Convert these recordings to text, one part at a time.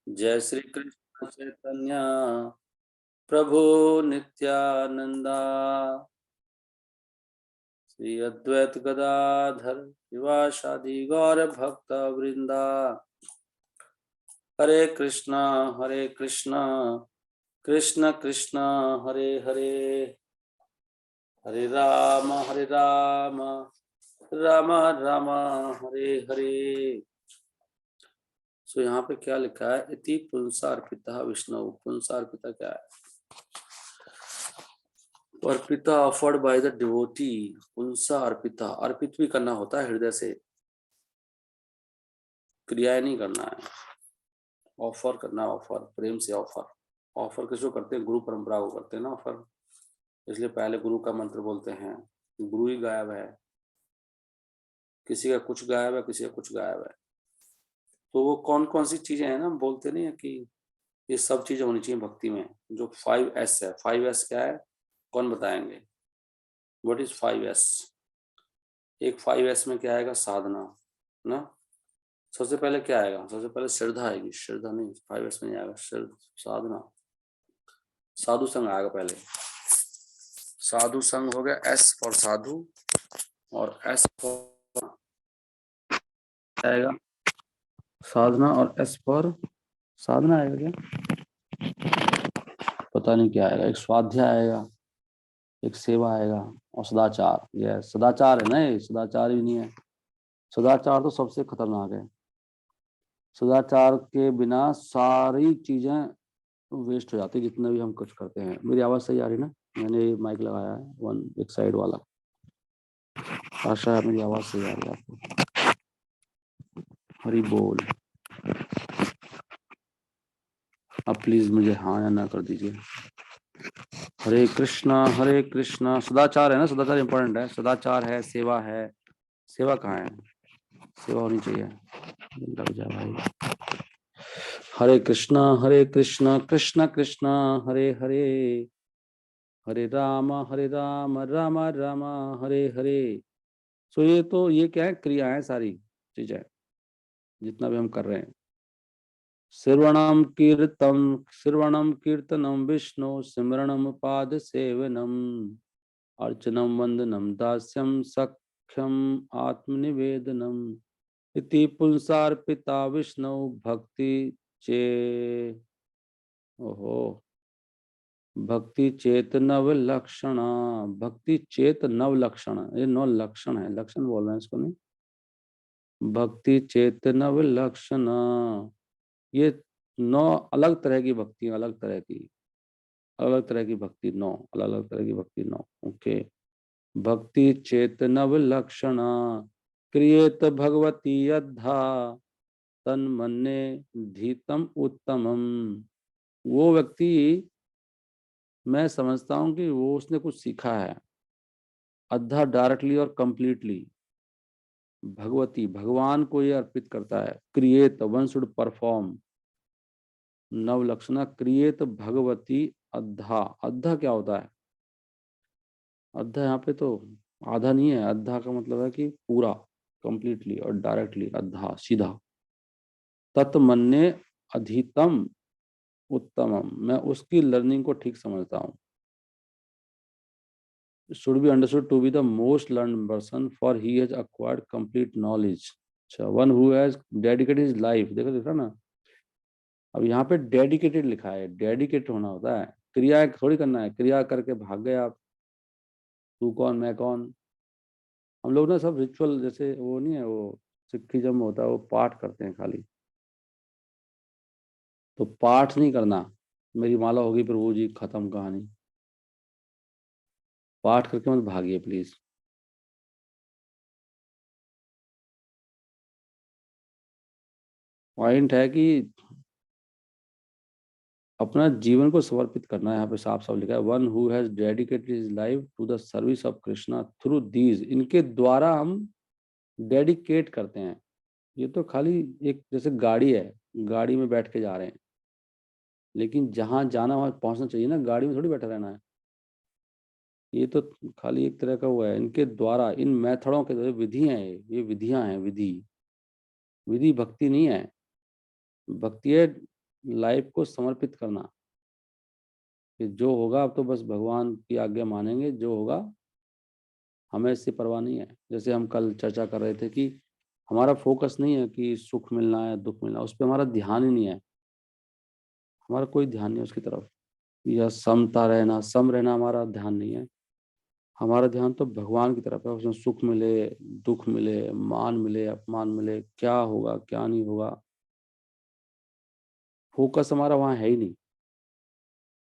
जय श्री कृष्ण चैतन्य प्रभु नित्यानंदा, श्री अद्वैत गदाधर शिवासादि गौर भक्त वृंदा। हरे कृष्णा कृष्ण कृष्ण हरे हरे, हरे राम राम राम हरे हरे। सो यहाँ पे क्या लिखा है? इति पुंसा अर्पिता विष्णु। पुंसा अर्पिता क्या है? अर्पिता ऑफर्ड बाय द डिवोटी। पुंसा अर्पिता, अर्पित भी करना होता है हृदय से, क्रियाएं नहीं करना है। ऑफर करना, ऑफर प्रेम से ऑफर। ऑफर किसको करते हैं? गुरु परंपरा को करते हैं ना ऑफर। इसलिए पहले गुरु का मंत्र बोलते हैं। गुरु ही गायब है, किसी का कुछ गायब है, किसी का कुछ गायब है। तो वो कौन कौन सी चीजें हैं ना, हम बोलते नहीं है कि ये सब चीजें होनी चाहिए भक्ति में। जो 5S है, 5S क्या है? कौन बताएंगे? What is 5S? एक 5S में क्या आएगा? साधना ना। सबसे पहले क्या आएगा? सबसे पहले श्रद्धा आएगी। श्रद्धा नहीं, 5S में नहीं आएगा। साधना, साधु संग आएगा पहले। साधु संग हो गया, S फॉर साधु, और S फॉर आएगा साधना, और S फॉर साधना आएगा क्या? पता नहीं क्या आएगा। एक स्वाध्याय आएगा, एक सेवा आएगा, और सदाचार। ये सदाचार है ना, ये सदाचार ही नहीं है। सदाचार तो सबसे खतरनाक है। सदाचार के बिना सारी चीजें वेस्ट हो जाती है, जितना भी हम कुछ करते हैं। मेरी आवाज सही आ रही ना? मैंने माइक लगाया है वन, एक साइड वाला। आशा है मेरी आवाज सही आ रही है आपको। हरी बोल। अब प्लीज मुझे हाँ या ना कर दीजिए। हरे कृष्णा। सदाचार है ना, सदाचार इंपॉर्टेंट है। सदाचार है, सेवा है। सेवा कहाँ है? सेवा होनी चाहिए। लग जा भाई। हरे कृष्णा कृष्ण कृष्ण हरे हरे, हरे राम राम राम हरे हरे। सो ये क्या है? क्रिया है सारी चीजें, जितना भी हम कर रहे हैं। श्रवणम कीर्तनम विष्णु सिमरणम पाद सेवनम, अर्चनम वंदनम दास्यम सख्यम आत्मनिवेदनम, इति पुंसार्पिता विष्णु भक्ति चे। ओहो। भक्ति चेत नव लक्षण। भक्ति चेत नव लक्षण, ये 9 लक्षण है। लक्षण बोल रहे हैं इसको, नहीं। भक्ति चेत नव लक्षण, ये 9 अलग तरह की भक्ति, अलग तरह की, अलग तरह की भक्ति 9, अलग अलग तरह की भक्ति 9। ओके। भक्ति चेत नव लक्षण, क्रियेत भगवती यद्धा, तन मन्ने धीतम उत्तमम। वो व्यक्ति, मैं समझता हूं कि वो उसने कुछ सीखा है अद्धा, डायरेक्टली और कंप्लीटली। भगवती, भगवान को ये अर्पित करता है। Create, one should perform. नवलक्षणा क्रिएट भगवती अद्धा। अद्धा क्या होता है? अद्धा यहाँ पे तो आधा नहीं है। अद्धा का मतलब है कि पूरा, कंप्लीटली और डायरेक्टली। अद्धा सीधा। तत्मन्ने अधितम उत्तमम, मैं उसकी लर्निंग को ठीक समझता हूँ। should be understood to be the most learned person, for he has acquired complete knowledge. अच्छा, one who has dedicated his life। देखो दिख रहा ना? अब यहाँ पे डेडिकेटेड लिखा है। डेडिकेट होना होता है, क्रिया थोड़ी करना है। क्रिया करके भाग गए आप, तू कौन मैं कौन। हम लोग ना सब रिचुअल, जैसे वो नहीं है, वो सिखिज्म में होता है, वो पाठ करते हैं खाली। तो पाठ नहीं करना। मेरी माला होगी प्रभु जी, खत्म कहानी। पाठ करके मत भागिए प्लीज। पॉइंट है कि अपना जीवन को समर्पित करना है। यहाँ पे साफ साफ लिखा है, one who has dedicated his life to the service of Krishna through these. इनके द्वारा हम डेडिकेट करते हैं। ये तो खाली एक जैसे गाड़ी है, गाड़ी में बैठ के जा रहे हैं, लेकिन जहां जाना वहां पहुंचना चाहिए ना। गाड़ी में थोड़ी बैठा रहना है। ये तो खाली एक तरह का हुआ है। इनके द्वारा, इन मेथडों के द्वारा, विधि हैं ये विधियां हैं। विधि, विधि भक्ति नहीं है। भक्ति है लाइफ को समर्पित करना कि जो होगा अब तो बस भगवान की आज्ञा मानेंगे, जो होगा हमें इससे परवाह नहीं है। जैसे हम कल चर्चा कर रहे थे कि हमारा फोकस नहीं है कि सुख मिलना है दुख मिलना है, उस पर हमारा ध्यान ही नहीं है, हमारा कोई ध्यान नहीं है उसकी तरफ, या समता रहना, सम रहना हमारा ध्यान नहीं है। हमारा ध्यान तो भगवान की तरफ है, उसमें सुख मिले दुख मिले, मान मिले अपमान मिले, क्या होगा क्या नहीं होगा, फोकस हमारा वहाँ है ही नहीं।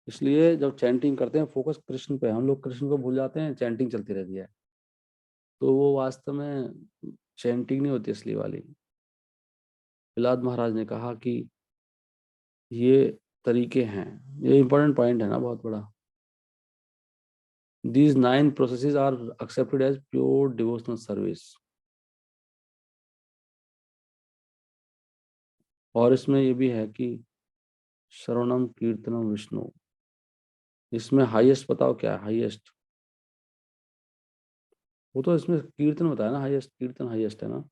इसलिए जब चैंटिंग करते हैं फोकस कृष्ण पे, हम लोग कृष्ण को भूल जाते हैं, चैंटिंग चलती रहती है, तो वो वास्तव में चैंटिंग नहीं होती असली वाली। प्रहलाद महाराज ने कहा कि ये तरीके हैं, ये इंपॉर्टेंट पॉइंट है ना बहुत बड़ा। These 9 processes are accepted as pure devotional service। और इसमें ये भी है कि श्रवणम कीर्तनम विष्णु, इसमें हाईएस्ट बताओ क्या है हाईएस्ट? वो तो इसमें कीर्तन बताया ना, हाईएस्ट कीर्तन हाईएस्ट है ना।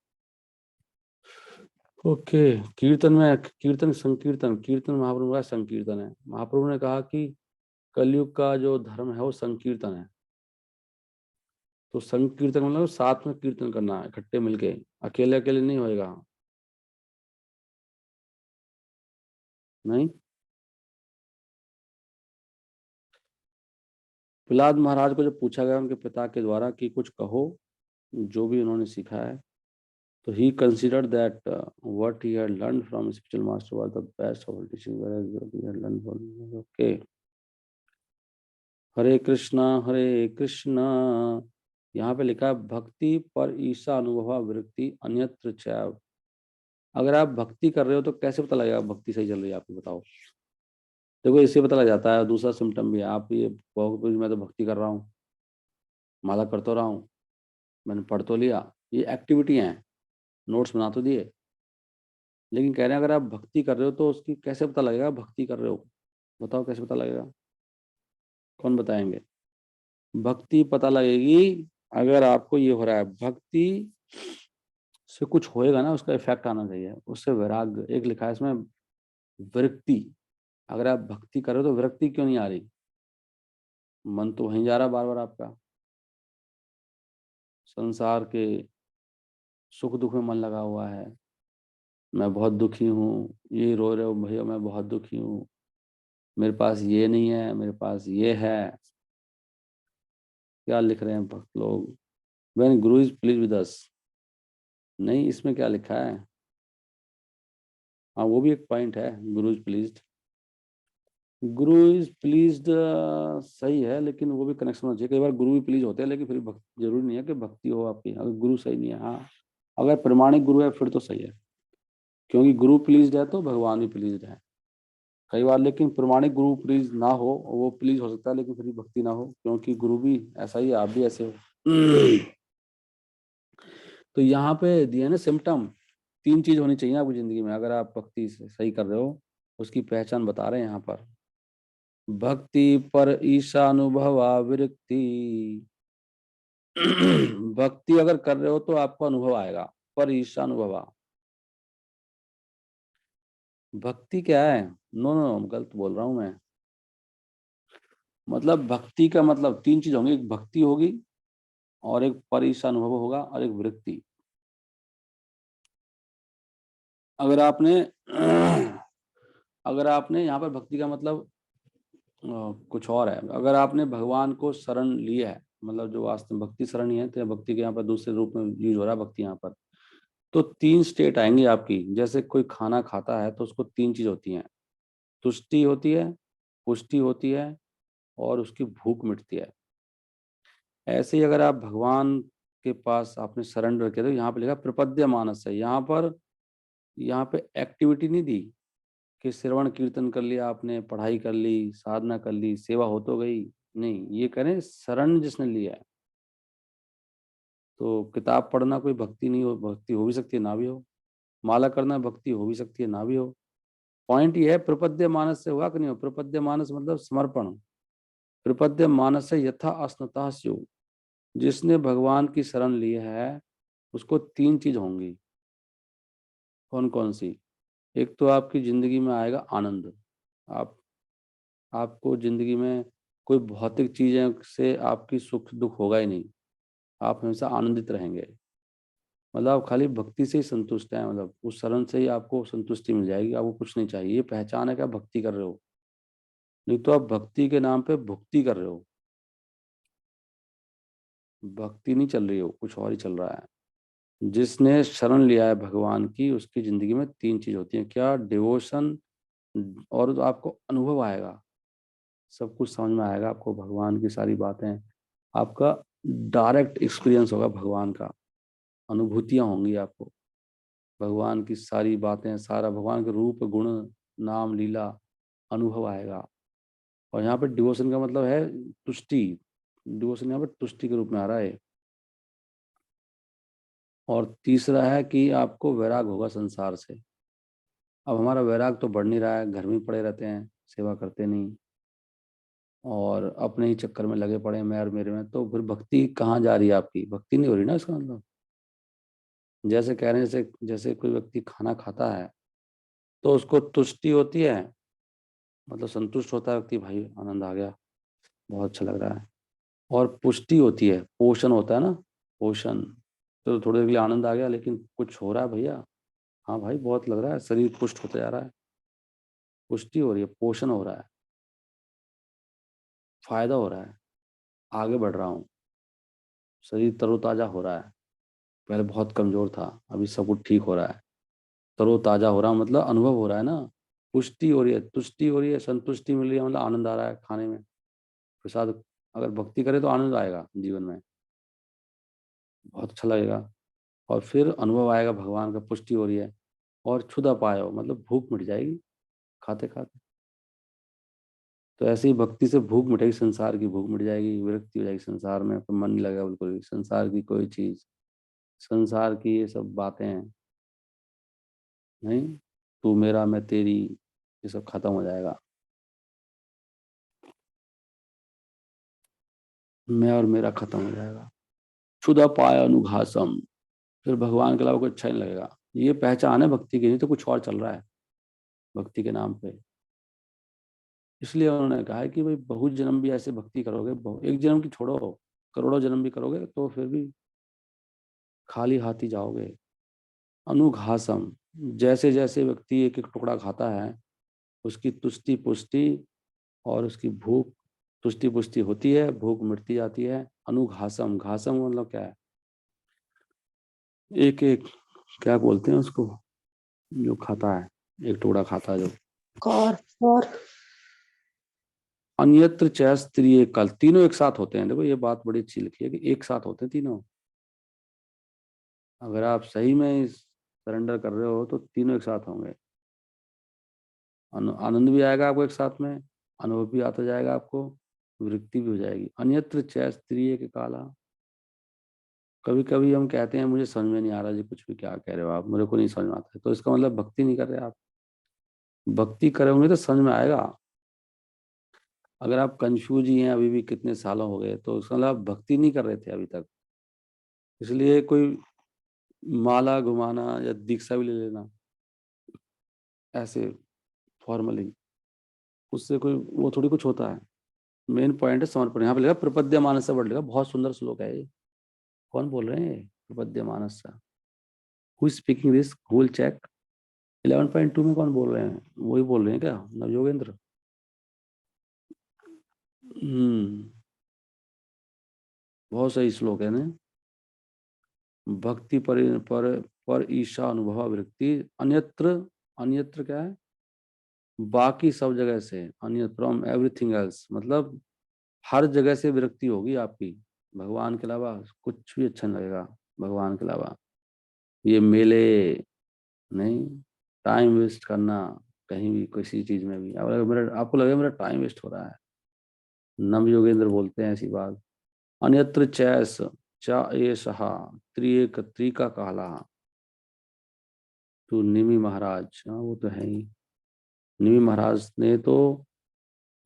ओके, कीर्तन में कीर्तन संकीर्तन, कीर्तन महाप्रभु का संकीर्तन है। महाप्रभु ने कहा कि कलयुग का जो धर्म है वो संकीर्तन है। तो संकीर्तन मतलब साथ में कीर्तन करना है, इकट्ठे मिलके, अकेले अकेले नहीं होएगा। नहीं, प्रहलाद महाराज को जब पूछा गया उनके पिता के द्वारा कि कुछ कहो जो भी उन्होंने सीखा है, तो he considered that what he had learned from his spiritual master was the best of all teaching, whereas what he had learned from okay। हरे कृष्णा, यहाँ पे लिखा है भक्ति पर ईसा अनुभव विरक्ति अन्यत्र चैव। अगर आप भक्ति कर रहे हो तो कैसे पता लगेगा भक्ति सही चल रही है आपको, बताओ। देखो इससे पता लग जाता है, दूसरा सिम्टम भी है। आप ये बहुत, मैं तो भक्ति कर रहा हूँ, माला कर तो रहा हूँ, मैंने पढ़ तो लिया, ये एक्टिविटी हैं, नोट्स बना तो दिए, लेकिन कह रहे हैं अगर आप भक्ति कर रहे हो तो उसकी कैसे पता लगेगा भक्ति कर रहे हो? बताओ कैसे पता लगेगा, कौन बताएंगे? भक्ति पता लगेगी अगर आपको ये हो रहा है, भक्ति से कुछ होएगा ना, उसका इफेक्ट आना चाहिए, उससे वैराग्य। एक लिखा है इसमें विरक्ति, अगर आप भक्ति कर रहे हो तो विरक्ति क्यों नहीं आ रही? मन तो वहीं जा रहा बार बार आपका, संसार के सुख दुख में मन लगा हुआ है, मैं बहुत दुखी हूँ, ये रो रहे हो भैया मैं बहुत दुखी हूँ, मेरे पास ये नहीं है मेरे पास ये है। क्या लिख रहे हैं भक्त लोग, when Guru is please with us. नहीं, इसमें क्या लिखा है? हाँ वो भी एक पॉइंट है, गुरु is pleased, Guru is pleased सही है, लेकिन वो भी कनेक्शन होना चाहिए। कई बार गुरु भी प्लीज होते हैं, लेकिन फिर भक्ति जरूरी नहीं है कि भक्ति हो आपकी, अगर गुरु सही नहीं है। हाँ, अगर प्रमाणिक गुरु है फिर तो सही है, क्योंकि गुरु प्लीज्ड है तो भगवान भी प्लीज्ड है। कई बार लेकिन प्रमाणिक गुरु प्लीज ना हो, वो प्लीज हो सकता है लेकिन फिर भी भक्ति ना हो, क्योंकि गुरु भी ऐसा ही है, आप भी ऐसे हो। तो यहाँ पे दिया ना सिम्टम, 3 चीज होनी चाहिए आपकी जिंदगी में अगर आप भक्ति से सही कर रहे हो, उसकी पहचान बता रहे हैं यहाँ पर। भक्ति पर ईशानुभवा विरक्ति। भक्ति अगर कर रहे हो तो आपको अनुभव आएगा, पर ईशानुभवा। भक्ति क्या है? नो नो गलत बोल रहा हूं मैं। मतलब भक्ति का मतलब 3 चीज होंगी, एक भक्ति होगी और एक पर ईशानुभव होगा और एक विरक्ति। अगर आपने अगर आपने यहाँ पर भक्ति का मतलब कुछ और है, अगर आपने भगवान को शरण लिया है, मतलब जो वास्तव में भक्ति शरण ही है, तो भक्ति के यहाँ पर दूसरे रूप में यूज हो रहा है भक्ति यहाँ पर, तो 3 स्टेट आएंगी आपकी। जैसे कोई खाना खाता है तो उसको 3 चीज होती हैं, तुष्टि होती है, पुष्टि होती है और उसकी भूख मिटती है। ऐसे ही अगर आप भगवान के पास आपने सरेंडर किया, तो यहाँ पे लिखा प्रपद्य मानस है, यहाँ पे एक्टिविटी नहीं दी कि श्रवण कीर्तन कर लिया आपने, पढ़ाई कर ली, साधना कर ली, सेवा हो तो गई। नहीं, ये करें शरण जिसने लिया है। तो किताब पढ़ना कोई भक्ति नहीं हो, भक्ति हो भी सकती है ना भी हो, माला करना भक्ति हो भी सकती है ना भी हो। पॉइंट ये है प्रपद्य मानस से हुआ कि नहीं हो। प्रपद्य मानस मतलब समर्पण। प्रपद्य मानस से यथा अस्नता स्यु, जिसने भगवान की शरण ली है उसको 3 चीज होंगी। कौन कौन सी? एक तो आपकी जिंदगी में आएगा आनंद। आप आपको जिंदगी में कोई भौतिक चीजें से आपकी सुख दुख होगा ही नहीं। आप हमेशा आनंदित रहेंगे। मतलब आप खाली भक्ति से ही संतुष्ट हैं, मतलब उस शरण से ही आपको संतुष्टि मिल जाएगी। आपको कुछ नहीं चाहिए। ये पहचान है कि आप भक्ति कर रहे हो। नहीं तो आप भक्ति के नाम पे भुक्ति कर रहे हो। भक्ति नहीं चल रही हो, कुछ और ही चल रहा है। जिसने शरण लिया है भगवान की, उसकी जिंदगी में तीन चीज होती है, क्या? डिवोशन, और तो आपको अनुभव आएगा। सब कुछ समझ में आएगा आपको, भगवान की सारी बातें। आपका डायरेक्ट एक्सपीरियंस होगा भगवान का। अनुभूतियां होंगी आपको। भगवान की सारी बातें, सारा भगवान के रूप गुण नाम लीला अनुभव आएगा। और यहाँ पे डिवोशन का मतलब है तुष्टि। डिवोशन यहाँ पे तुष्टि के रूप में आ रहा है। और तीसरा है कि आपको वैराग होगा संसार से। अब हमारा वैराग तो बढ़ नहीं रहा है, घर में पड़े रहते हैं, सेवा करते नहीं, और अपने ही चक्कर में लगे पड़े हैं, मैं और मेरे में। तो फिर भक्ति कहाँ जा रही है? आपकी भक्ति नहीं हो रही ना, इसका मतलब। जैसे कह रहे हैं, जैसे जैसे कोई व्यक्ति खाना खाता है तो उसको तुष्टि होती है, मतलब संतुष्ट होता है व्यक्ति, भाई आनंद आ गया, बहुत अच्छा लग रहा है। और पुष्टि होती है, पोषण होता है ना, पोषण। तो थोड़ी देर के लिए आनंद आ गया, लेकिन कुछ हो रहा है भैया। हाँ भाई, बहुत लग रहा है, शरीर पुष्ट होता जा रहा है। पुष्टि हो रही है, पोषण हो रहा है, फायदा हो रहा है, आगे बढ़ रहा हूँ, शरीर तरोताजा हो रहा है। पहले बहुत कमजोर था, अभी सब कुछ ठीक हो रहा है, तरोताजा हो रहा है, मतलब अनुभव हो रहा है ना। पुष्टि हो रही है, तुष्टि हो रही है, संतुष्टि मिल रही है, मतलब आनंद आ रहा है खाने में, प्रसाद। अगर भक्ति करे तो आनंद आएगा जीवन में, बहुत अच्छा लगेगा। और फिर अनुभव आएगा भगवान का, पुष्टि हो रही है। और क्षुधा पाए हो, मतलब भूख मिट जाएगी खाते खाते। तो ऐसे ही भक्ति से भूख मिटेगी, संसार की भूख मिट जाएगी, विरक्ति हो जाएगी संसार में, फिर मन नहीं लगेगा बिल्कुल भी संसार की कोई चीज, संसार की ये सब बातें हैं नहीं। तू मेरा मैं तेरी, ये सब खत्म हो जाएगा। मैं और मेरा खत्म हो जाएगा। क्षुधा पाय अनुघासम, फिर भगवान के अलावा कुछ अच्छा नहीं लगेगा। ये पहचान है भक्ति की, नहीं तो कुछ और चल रहा है भक्ति के नाम पे। इसलिए उन्होंने कहा है कि भाई बहुत जन्म भी ऐसे भक्ति करोगे, एक जन्म की छोड़ो, करोड़ों जन्म भी करोगे तो फिर भी खाली हाथ ही जाओगे। अनुघासम, जैसे जैसे व्यक्ति एक एक टुकड़ा खाता है, उसकी तुष्टि पुष्टि और उसकी भूख, तुष्टि पुष्टि होती है, भूख मिटती जाती है। अनुघासम, घासम मतलब क्या है? एक एक, क्या बोलते हैं उसको, जो खाता है, एक टुकड़ा खाता है जो। कौर और अन्यत्र च स्त्रीय कल, तीनों एक साथ होते हैं। देखो ये बात बड़ी अच्छी लिखी है कि एक साथ होते हैं तीनों। अगर आप सही में सरेंडर कर रहे हो तो तीनों एक साथ होंगे। आनंद भी आएगा आपको एक साथ में, अनुभव भी आता जाएगा आपको, वृत्ति भी हो जाएगी। अन्यत्र च स्त्रीय के काला। कभी कभी हम कहते हैं मुझे समझ में नहीं आ रहा जी, कुछ भी क्या कह रहे हो आप, मेरे को नहीं समझ में आता है, तो इसका मतलब भक्ति नहीं कर रहे आप। भक्ति करोगे तो समझ में आएगा। अगर आप कंफ्यूज ही हैं अभी भी, कितने सालों हो गए, तो उसका मतलब आप भक्ति नहीं कर रहे थे अभी तक। इसलिए कोई माला घुमाना या दीक्षा भी ले लेना ऐसे फॉर्मली, उससे कोई वो थोड़ी कुछ होता है। मेन पॉइंट है समर्पण। यहाँ पे लिखा प्रपद्य मानस से वर्ड लिखा, बहुत सुंदर श्लोक है ये। कौन बोल रहे हैं ये? प्रपद्य मानस सा, who speaking this, who will check. 11.2 में कौन बोल रहे हैं? वही बोल रहे हैं क्या, नवयोगेंद्र? हम्म, बहुत सही श्लोक है ना। भक्ति पर ईशा अनुभव वृत्ति अन्यत्र। अन्यत्र क्या है? बाकी सब जगह से, अन्य फ्रॉम एवरीथिंग एल्स, मतलब हर जगह से विरक्ति होगी आपकी। भगवान के अलावा कुछ भी अच्छा नहीं लगेगा। भगवान के अलावा ये मेले नहीं, टाइम वेस्ट करना कहीं भी किसी चीज में भी। अगर मेरा, आपको लगे मेरा टाइम वेस्ट हो रहा है, नव योगेंद्र बोलते हैं ऐसी बात। अन्यत्र चैस चा एषः त्रिएक त्रिका काला। तो निमि महाराज, हाँ वो तो है ही। निमि महाराज ने तो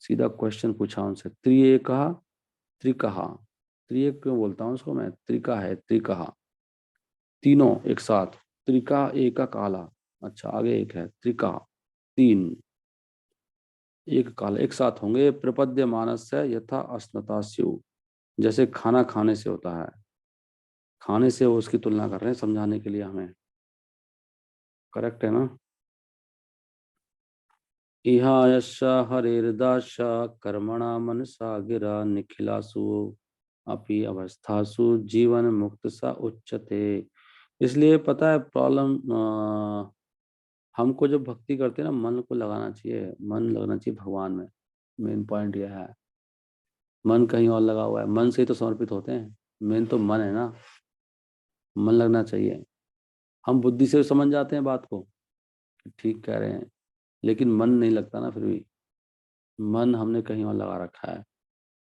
सीधा क्वेश्चन पूछा उनसे, त्रिएका त्रिकहा, त्रिएक क्यों बोलता हूँ उसको मैं, त्रिका है त्रिकहा, तीनों एक साथ, त्रिका एका काला, अच्छा आगे एक है त्रिका, 3 एक काल एक साथ होंगे। प्रपद्य मानस्य यथा अस्नता स्यु, जैसे खाना खाने से होता है, खाने से वो उसकी तुलना कर रहे हैं समझाने के लिए हमें। करेक्ट है ना? इहायश हरेर्दाश कर्मणा मनसा गिरा निखिलासु अपि अवस्थासु जीवन मुक्त सा उच्चते। इसलिए पता है प्रॉब्लम, हमको जब भक्ति करते हैं ना, मन को लगाना चाहिए, मन लगना चाहिए भगवान में। मेन पॉइंट यह है, मन कहीं और लगा हुआ है, मन से ही तो समर्पित होते हैं। मेन तो मन है ना, मन लगना चाहिए। हम बुद्धि से समझ जाते हैं बात को कि ठीक कह रहे हैं, लेकिन मन नहीं लगता ना फिर भी, मन हमने कहीं और लगा रखा है।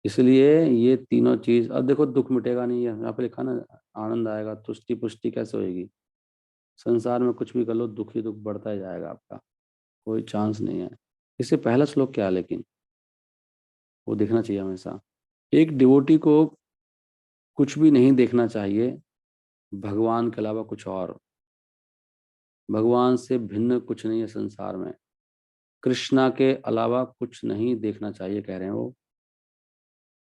इसलिए ये तीनों चीज, अब देखो दुख मिटेगा नहीं है, यहाँ पे लिखा ना आनंद आएगा, तुष्टि पुष्टि कैसे होएगी? संसार में कुछ भी कर लो, दुख ही दुख बढ़ता ही जाएगा आपका, कोई चांस नहीं है। इससे पहला श्लोक क्या है लेकिन, वो देखना चाहिए हमेशा। एक डिवोटी को कुछ भी नहीं देखना चाहिए भगवान के अलावा कुछ और। भगवान से भिन्न कुछ नहीं है संसार में, कृष्णा के अलावा कुछ नहीं देखना चाहिए कह रहे हैं वो।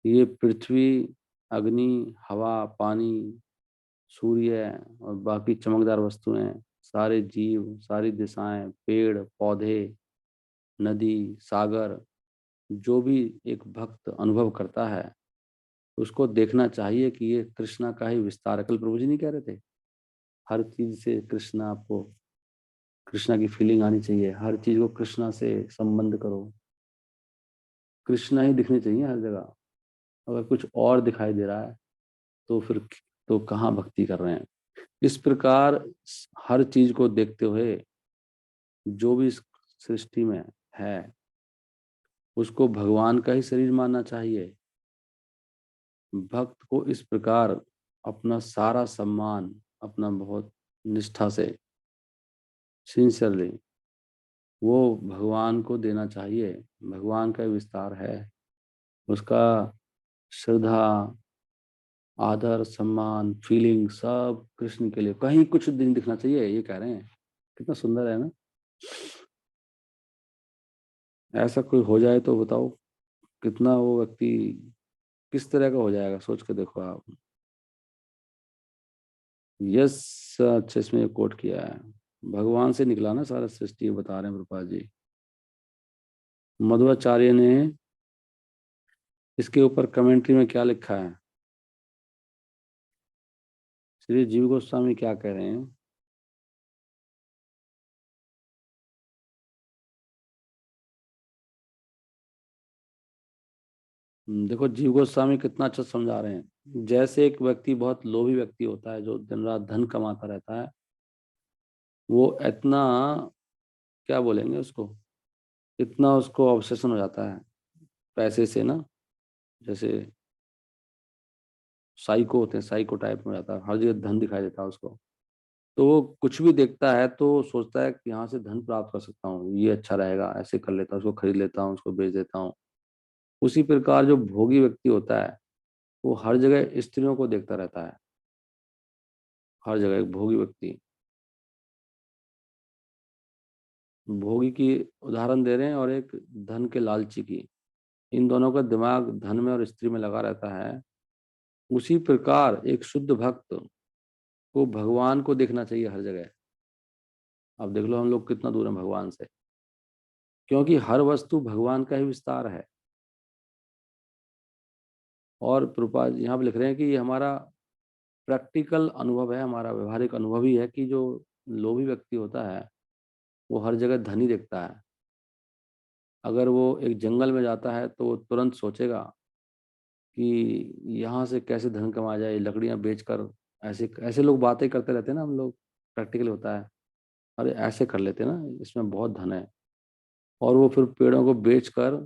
ये पृथ्वी, अग्नि, हवा, पानी, सूर्य और बाकी चमकदार वस्तुएं, सारे जीव, सारी दिशाएं, पेड़ पौधे, नदी, सागर, जो भी एक भक्त अनुभव करता है उसको देखना चाहिए कि ये कृष्णा का ही विस्तार है। कल प्रभु जी नहीं कह रहे थे, हर चीज से कृष्णा, आपको कृष्णा की फीलिंग आनी चाहिए, हर चीज को कृष्णा से संबंध करो, कृष्णा ही दिखनी चाहिए हर जगह। अगर कुछ और दिखाई दे रहा है तो फिर तो कहाँ भक्ति कर रहे हैं? इस प्रकार हर चीज को देखते हुए जो भी इस सृष्टि में है उसको भगवान का ही शरीर मानना चाहिए। भक्त को इस प्रकार अपना सारा सम्मान, अपना बहुत निष्ठा से, सिंसियरली वो भगवान को देना चाहिए। भगवान का विस्तार है, उसका श्रद्धा, आदर, सम्मान, फीलिंग सब कृष्ण के लिए, कहीं कुछ दिन दिखना चाहिए, ये कह रहे हैं। कितना सुंदर है ना? ऐसा कोई हो जाए तो बताओ कितना वो व्यक्ति किस तरह का हो जाएगा, सोच के देखो आप। यस, अच्छे इसमें कोट किया है, भगवान से निकला ना सारा सृष्टि, बता रहे हैं प्रभुपाद जी। मध्वाचार्य ने इसके ऊपर कमेंट्री में क्या लिखा है, श्री जीव गोस्वामी क्या कह रहे हैं? देखो जीव गोस्वामी कितना अच्छा समझा रहे हैं। जैसे एक व्यक्ति बहुत लोभी व्यक्ति होता है जो दिन रात धन कमाता रहता है, वो इतना, क्या बोलेंगे उसको, इतना उसको ऑब्सेशन हो जाता है पैसे से ना, जैसे साइको होते हैं, साइको टाइप में हो जाता है, हर जगह धन दिखाई देता है उसको। तो वो कुछ भी देखता है तो सोचता है कि यहाँ से धन प्राप्त कर सकता हूँ, ये अच्छा रहेगा, ऐसे कर लेता हूँ, उसको खरीद लेता हूँ, उसको बेच देता हूँ। उसी प्रकार जो भोगी व्यक्ति होता है वो हर जगह स्त्रियों को देखता रहता है, हर जगह एक भोगी व्यक्ति। भोगी की उदाहरण दे रहे हैं और एक धन के लालची की, इन दोनों का दिमाग धन में और स्त्री में लगा रहता है। उसी प्रकार एक शुद्ध भक्त को भगवान को देखना चाहिए हर जगह। अब देख लो हम लोग कितना दूर हैं भगवान से, क्योंकि हर वस्तु भगवान का ही विस्तार है। और प्रभुपाद यहाँ पे लिख रहे हैं कि ये हमारा प्रैक्टिकल अनुभव है, हमारा व्यवहारिक अनुभव ही है कि जो लोभी व्यक्ति होता है वो हर जगह धन ही देखता है। अगर वो एक जंगल में जाता है तो वो तुरंत सोचेगा कि यहाँ से कैसे धन कमाया जाए, लकड़ियाँ बेचकर। ऐसे ऐसे लोग बातें करते रहते हैं ना, हम लोग प्रैक्टिकल होता है, अरे ऐसे कर लेते हैं ना, इसमें बहुत धन है। और वो फिर पेड़ों को बेचकर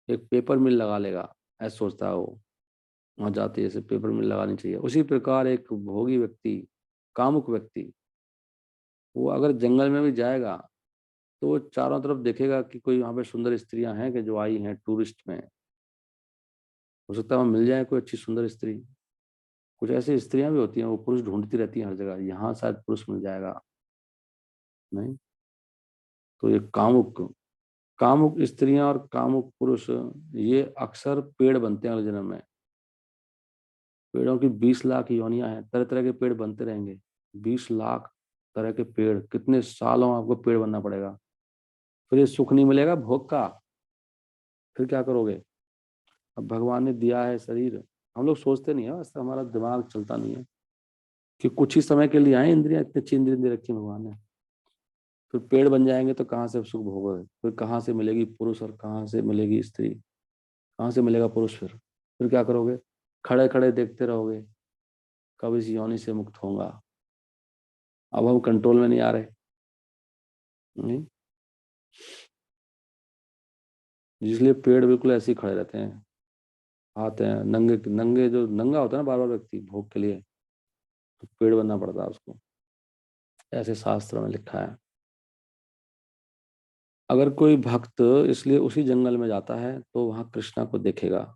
एक पेपर मिल लगा लेगा, ऐसा सोचता है वो। वहाँ जाते जैसे पेपर मिल लगानी चाहिए। उसी प्रकार एक भोगी व्यक्ति, कामुक व्यक्ति, वो अगर जंगल में भी जाएगा तो वो चारों तरफ देखेगा कि कोई वहाँ पे सुंदर स्त्रियां हैं कि जो आई हैं टूरिस्ट में, हो सकता है वहाँ मिल जाए कोई अच्छी सुंदर स्त्री। कुछ ऐसी स्त्रियां भी होती हैं वो पुरुष ढूंढती रहती हैं हर जगह, यहाँ शायद पुरुष मिल जाएगा, नहीं। तो ये कामुक कामुक स्त्रियां और कामुक पुरुष ये अक्सर पेड़ बनते हैं अगले जन्म में। पेड़ों की 20 लाख योनियां हैं, तरह तरह के पेड़ बनते रहेंगे। 20 लाख तरह के पेड़, कितने सालों आपको पेड़ बनना पड़ेगा। फिर ये सुख नहीं मिलेगा भोग का, फिर क्या करोगे। अब भगवान ने दिया है शरीर, हम लोग सोचते नहीं है, बस हमारा दिमाग चलता नहीं है कि कुछ ही समय के लिए आए इंद्रियां, इतने अच्छी इंद्रियां दे रखी भगवान ने। फिर पेड़ बन जाएंगे तो कहाँ से सुख भोगोगे, फिर कहाँ से मिलेगी पुरुष और कहाँ से मिलेगी स्त्री, कहाँ से मिलेगा पुरुष। फिर क्या करोगे, खड़े खड़े देखते रहोगे कब इस योनि से मुक्त होगा। अब हम कंट्रोल में नहीं आ रहे। नहीं, इसलिए पेड़ बिल्कुल ऐसे ही खड़े रहते हैं, आते हैं नंगे नंगे, जो नंगा होता है ना बार बार व्यक्ति भोग के लिए, तो पेड़ बनना पड़ता है उसको, ऐसे शास्त्रों में लिखा है। अगर कोई भक्त इसलिए उसी जंगल में जाता है तो वहां कृष्णा को देखेगा।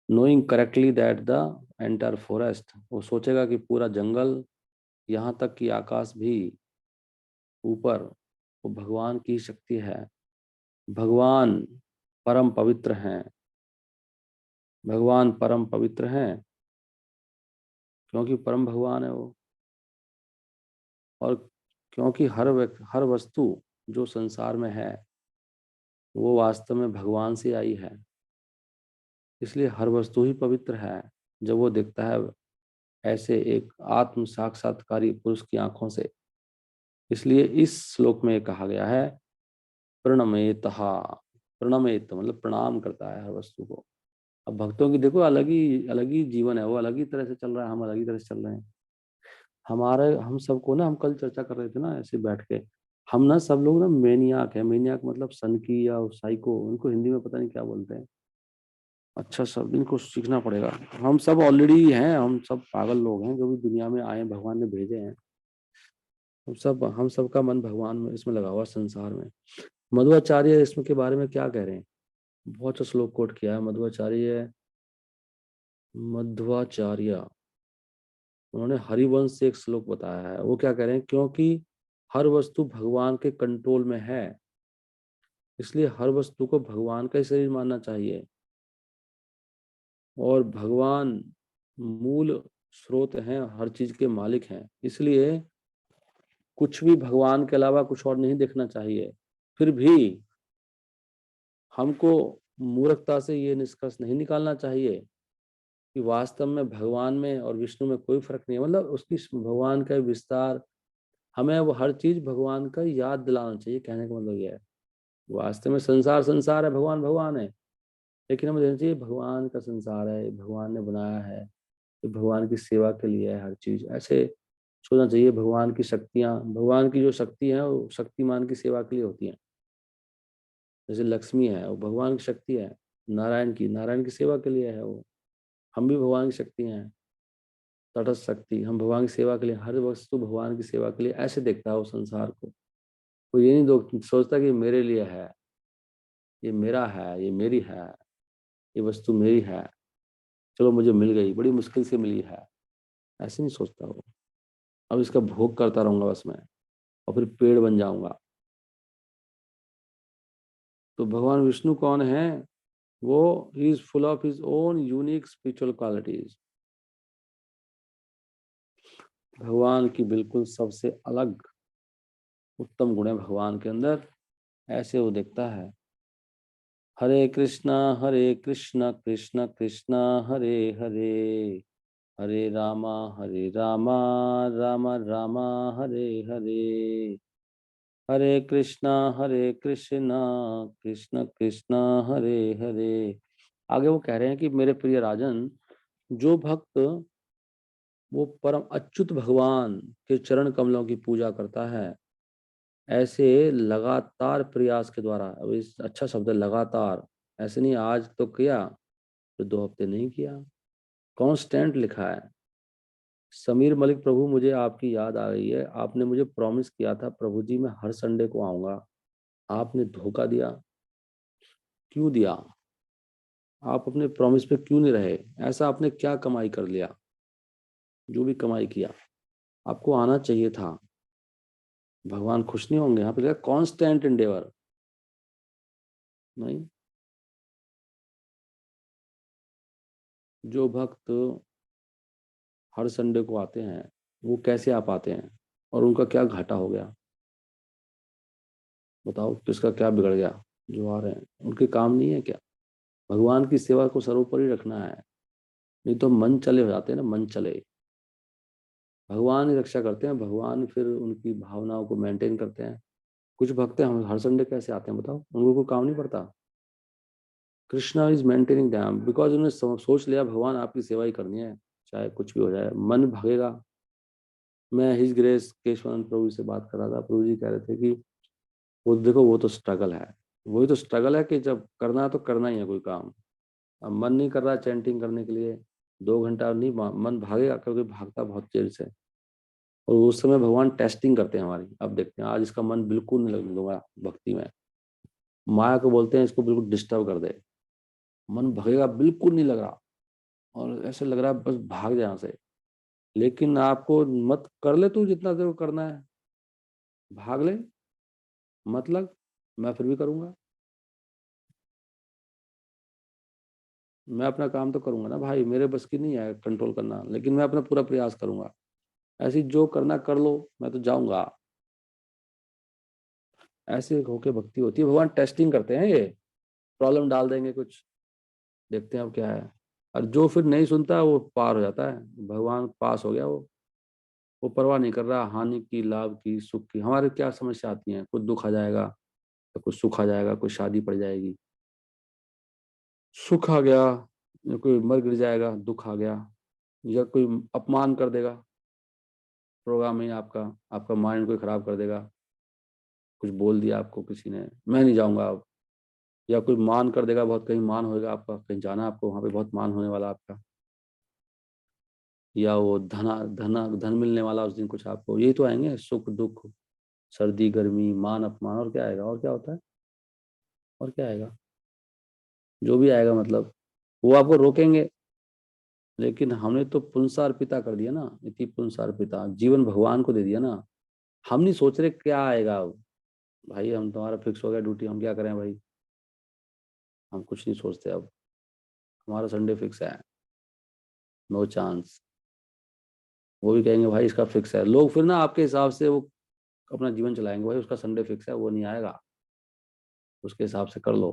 Knowing correctly that the entire forest, वो सोचेगा कि पूरा जंगल, यहाँ तक कि आकाश भी ऊपर, वो भगवान की शक्ति है। भगवान परम पवित्र हैं, भगवान परम पवित्र हैं क्योंकि परम भगवान है वो, और क्योंकि हर वस्तु जो संसार में है वो वास्तव में भगवान से आई है, इसलिए हर वस्तु ही पवित्र है जब वो देखता है ऐसे एक आत्म साक्षात्कारी पुरुष की आंखों से। इसलिए इस श्लोक में कहा गया है प्रणमेतः, प्रणमेत मतलब प्रणाम करता है हर वस्तु को। अब भक्तों की देखो अलग ही जीवन है, वो अलग ही तरह से चल रहा है, हम अलग ही तरह से चल रहे हैं। हमारे हम सबको ना, हम कल चर्चा कर रहे थे ना ऐसे बैठ के, हम ना सब लोग ना मेनियाक है। मेनियाक मतलब सन की या साइको, उनको हिंदी में पता नहीं क्या बोलते हैं। अच्छा शब्द इनको सीखना पड़ेगा। हम सब ऑलरेडी हैं, हम सब पागल लोग हैं जो भी दुनिया में आए, भगवान ने भेजे हैं। हम सबका मन भगवान में इसमें लगा हुआ संसार में। मध्वाचार्य इसमें के बारे में क्या कह रहे हैं, बहुत सा श्लोक कोट किया है मध्वाचार्य। मध्वाचार्य उन्होंने हरिवंश से एक श्लोक बताया है, वो क्या कह रहे हैं, क्योंकि हर वस्तु भगवान के कंट्रोल में है इसलिए हर वस्तु को भगवान का ही शरीर मानना चाहिए, और भगवान मूल स्रोत हैं, हर चीज के मालिक हैं, इसलिए कुछ भी भगवान के अलावा कुछ और नहीं देखना चाहिए। फिर भी हमको मूर्खता से ये निष्कर्ष नहीं निकालना चाहिए कि वास्तव में भगवान में और विष्णु में कोई फर्क नहीं है, मतलब उसकी भगवान का विस्तार, हमें वो हर चीज भगवान का याद दिलाना चाहिए। कहने का मतलब यह है वास्तव में संसार संसार है, भगवान भगवान है, लेकिन हमें देखना चाहिए भगवान का संसार है, भगवान ने बनाया है, ये भगवान की सेवा के लिए है हर चीज, ऐसे सोचना चाहिए। भगवान की शक्तियां, भगवान की जो शक्ति है वो शक्तिमान की सेवा के लिए होती हैं। जैसे लक्ष्मी है वो भगवान की शक्ति है, नारायण की सेवा के लिए है वो। हम भी भगवान की शक्ति हैं, तटस्थ शक्ति, हम भगवान की सेवा के लिए, हर वस्तु भगवान की सेवा के लिए ऐसे देखता है वो संसार को। वो ये नहीं सोचता कि मेरे लिए है, ये मेरा है, ये मेरी है, ये वस्तु मेरी है, चलो मुझे मिल गई, बड़ी मुश्किल से मिली है, ऐसे नहीं सोचता वो। अब इसका भोग करता रहूंगा बस मैं, और फिर पेड़ बन जाऊंगा। तो भगवान विष्णु कौन है, वो he is full of his own unique spiritual qualities. भगवान की बिल्कुल सबसे अलग उत्तम गुण है भगवान के अंदर, ऐसे वो देखता है। हरे कृष्णा कृष्ण कृष्ण हरे हरे, हरे रामा राम राम हरे हरे, हरे कृष्णा कृष्ण कृष्ण हरे हरे। आगे वो कह रहे हैं कि मेरे प्रिय राजन, जो भक्त वो परम अच्युत भगवान के चरण कमलों की पूजा करता है, ऐसे लगातार प्रयास के द्वारा, अब इस अच्छा शब्द है लगातार, ऐसे नहीं आज तो किया तो 2 हफ्ते नहीं किया, कांस्टेंट लिखा है। समीर मलिक प्रभु, मुझे आपकी याद आ गई है, आपने मुझे प्रॉमिस किया था प्रभु जी मैं हर संडे को आऊंगा, आपने धोखा दिया। क्यों दिया, आप अपने प्रॉमिस पे क्यों नहीं रहे। ऐसा आपने क्या कमाई कर लिया, जो भी कमाई किया आपको आना चाहिए था। भगवान खुश नहीं होंगे? यहाँ पे लिखा कांस्टेंट एंडेवर। नहीं, जो भक्त हर संडे को आते हैं वो कैसे आ पाते हैं, और उनका क्या घाटा हो गया? बताओ, किसका क्या बिगड़ गया जो आ रहे हैं? उनके काम नहीं है क्या? भगवान की सेवा को सर्वोपरि रखना है, नहीं तो मन चले हो जाते हैं ना, मन चले। भगवान ही रक्षा करते हैं, भगवान फिर उनकी भावनाओं को मेंटेन करते हैं। कुछ भक्त हैं, हम हर संडे कैसे आते हैं बताओ? उनको कोई काम नहीं पड़ता। Krishna is maintaining them because उन्होंने सोच लिया भगवान आपकी सेवा ही करनी है, चाहे कुछ भी हो जाए, मन भागेगा। मैं हिज ग्रेस केशवानंद प्रभु से बात कर रहा था, प्रभु जी कह रहे थे कि वो देखो, वो तो स्ट्रगल है, वही तो स्ट्रगल है कि जब करना है तो करना ही है कोई काम। अब मन नहीं कर रहा चैंटिंग करने के लिए, 2 घंटा नहीं, मन भागेगा, क्योंकि भागता बहुत तेज से। और उस समय भगवान टेस्टिंग करते हैं हमारी। अब देखते हैं, आज इसका मन बिल्कुल नहीं लगने दूंगा भक्ति में। माया को बोलते हैं इसको बिल्कुल डिस्टर्ब कर दे, मन भगेगा, बिल्कुल नहीं लग रहा, और ऐसे लग रहा है बस भाग जाए यहाँ से। लेकिन आपको मत कर ले, तू जितना तेरे को करना है भाग ले, मतलब मैं फिर भी करूंगा, मैं अपना काम तो करूंगा ना भाई, मेरे बस की नहीं है कंट्रोल करना, लेकिन मैं अपना पूरा प्रयास करूंगा। ऐसी जो करना कर लो, मैं तो जाऊंगा। ऐसे होके भक्ति होती है। भगवान टेस्टिंग करते हैं, ये प्रॉब्लम डाल देंगे कुछ, देखते हैं अब क्या है। और जो फिर नहीं सुनता वो पार हो जाता है, भगवान पास हो गया वो परवाह नहीं कर रहा हानि की, लाभ की, सुख की। हमारे क्या समस्या आती है, कुछ दुख आ जाएगा तो कुछ सुख आ जाएगा, कुछ शादी पड़ जाएगी, सुख आ गया, या कोई मर गिर जाएगा, दुख आ गया, या कोई अपमान कर देगा प्रोग्राम में, आपका आपका माइंड कोई खराब कर देगा, कुछ बोल दिया आपको किसी ने, मैं नहीं जाऊंगा अब। या कोई मान कर देगा, बहुत कहीं मान होगा आपका, कहीं जाना है आपको, वहां पे बहुत मान होने वाला आपका। या वो धन मिलने वाला उस दिन कुछ आपको, यही तो आएंगे सुख दुख, सर्दी गर्मी, मान अपमान, और क्या आएगा, और क्या होता है, और क्या आएगा? जो भी आएगा मतलब वो आपको रोकेंगे। लेकिन हमने तो पुंसार पिता कर दिया ना, इति पुंसार पिता, जीवन भगवान को दे दिया ना। हम नहीं सोच रहे क्या आएगा अब। भाई हम, तुम्हारा फिक्स हो गया ड्यूटी, हम क्या करें भाई? हम कुछ नहीं सोचते अब, हमारा संडे फिक्स है, नो चांस। वो भी कहेंगे भाई इसका फिक्स है, लोग फिर ना आपके हिसाब से वो अपना जीवन चलाएंगे, भाई उसका संडे फिक्स है, वो नहीं आएगा, उसके हिसाब से कर लो।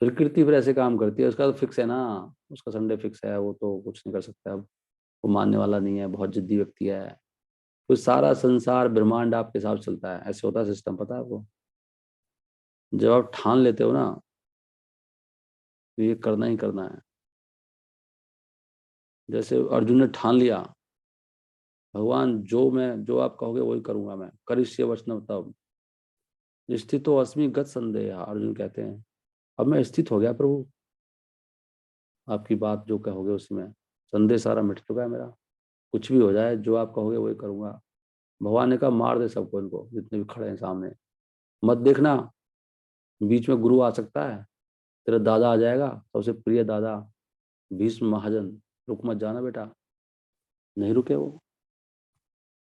प्रकृति फिर ऐसे काम करती है, उसका तो फिक्स है ना, उसका संडे फिक्स है, वो तो कुछ नहीं कर सकता अब। वो मानने वाला नहीं है, बहुत जिद्दी व्यक्ति है। तो सारा संसार ब्रह्मांड आपके हिसाब से चलता है, ऐसे होता है सिस्टम, पता है आपको? जब आप ठान लेते हो ना, तो ये करना ही करना है। जैसे अर्जुन ने ठान लिया, भगवान जो आप कहोगे वही करूंगा, मैं करिष्ये वचनम तब स्थितो अस्मि गत संदेह, अर्जुन कहते हैं अब मैं स्थित हो गया प्रभु, आपकी बात जो कहोगे उसमें संदेह सारा मिट चुका है मेरा, कुछ भी हो जाए जो आप कहोगे वही करूंगा। भगवान ने कहा मार दे सबको, इनको जितने भी खड़े हैं सामने, मत देखना बीच में गुरु आ सकता है, तेरा दादा आ जाएगा, सबसे प्रिय दादा भीष्म महाजन, रुक मत जाना बेटा। नहीं रुके वो,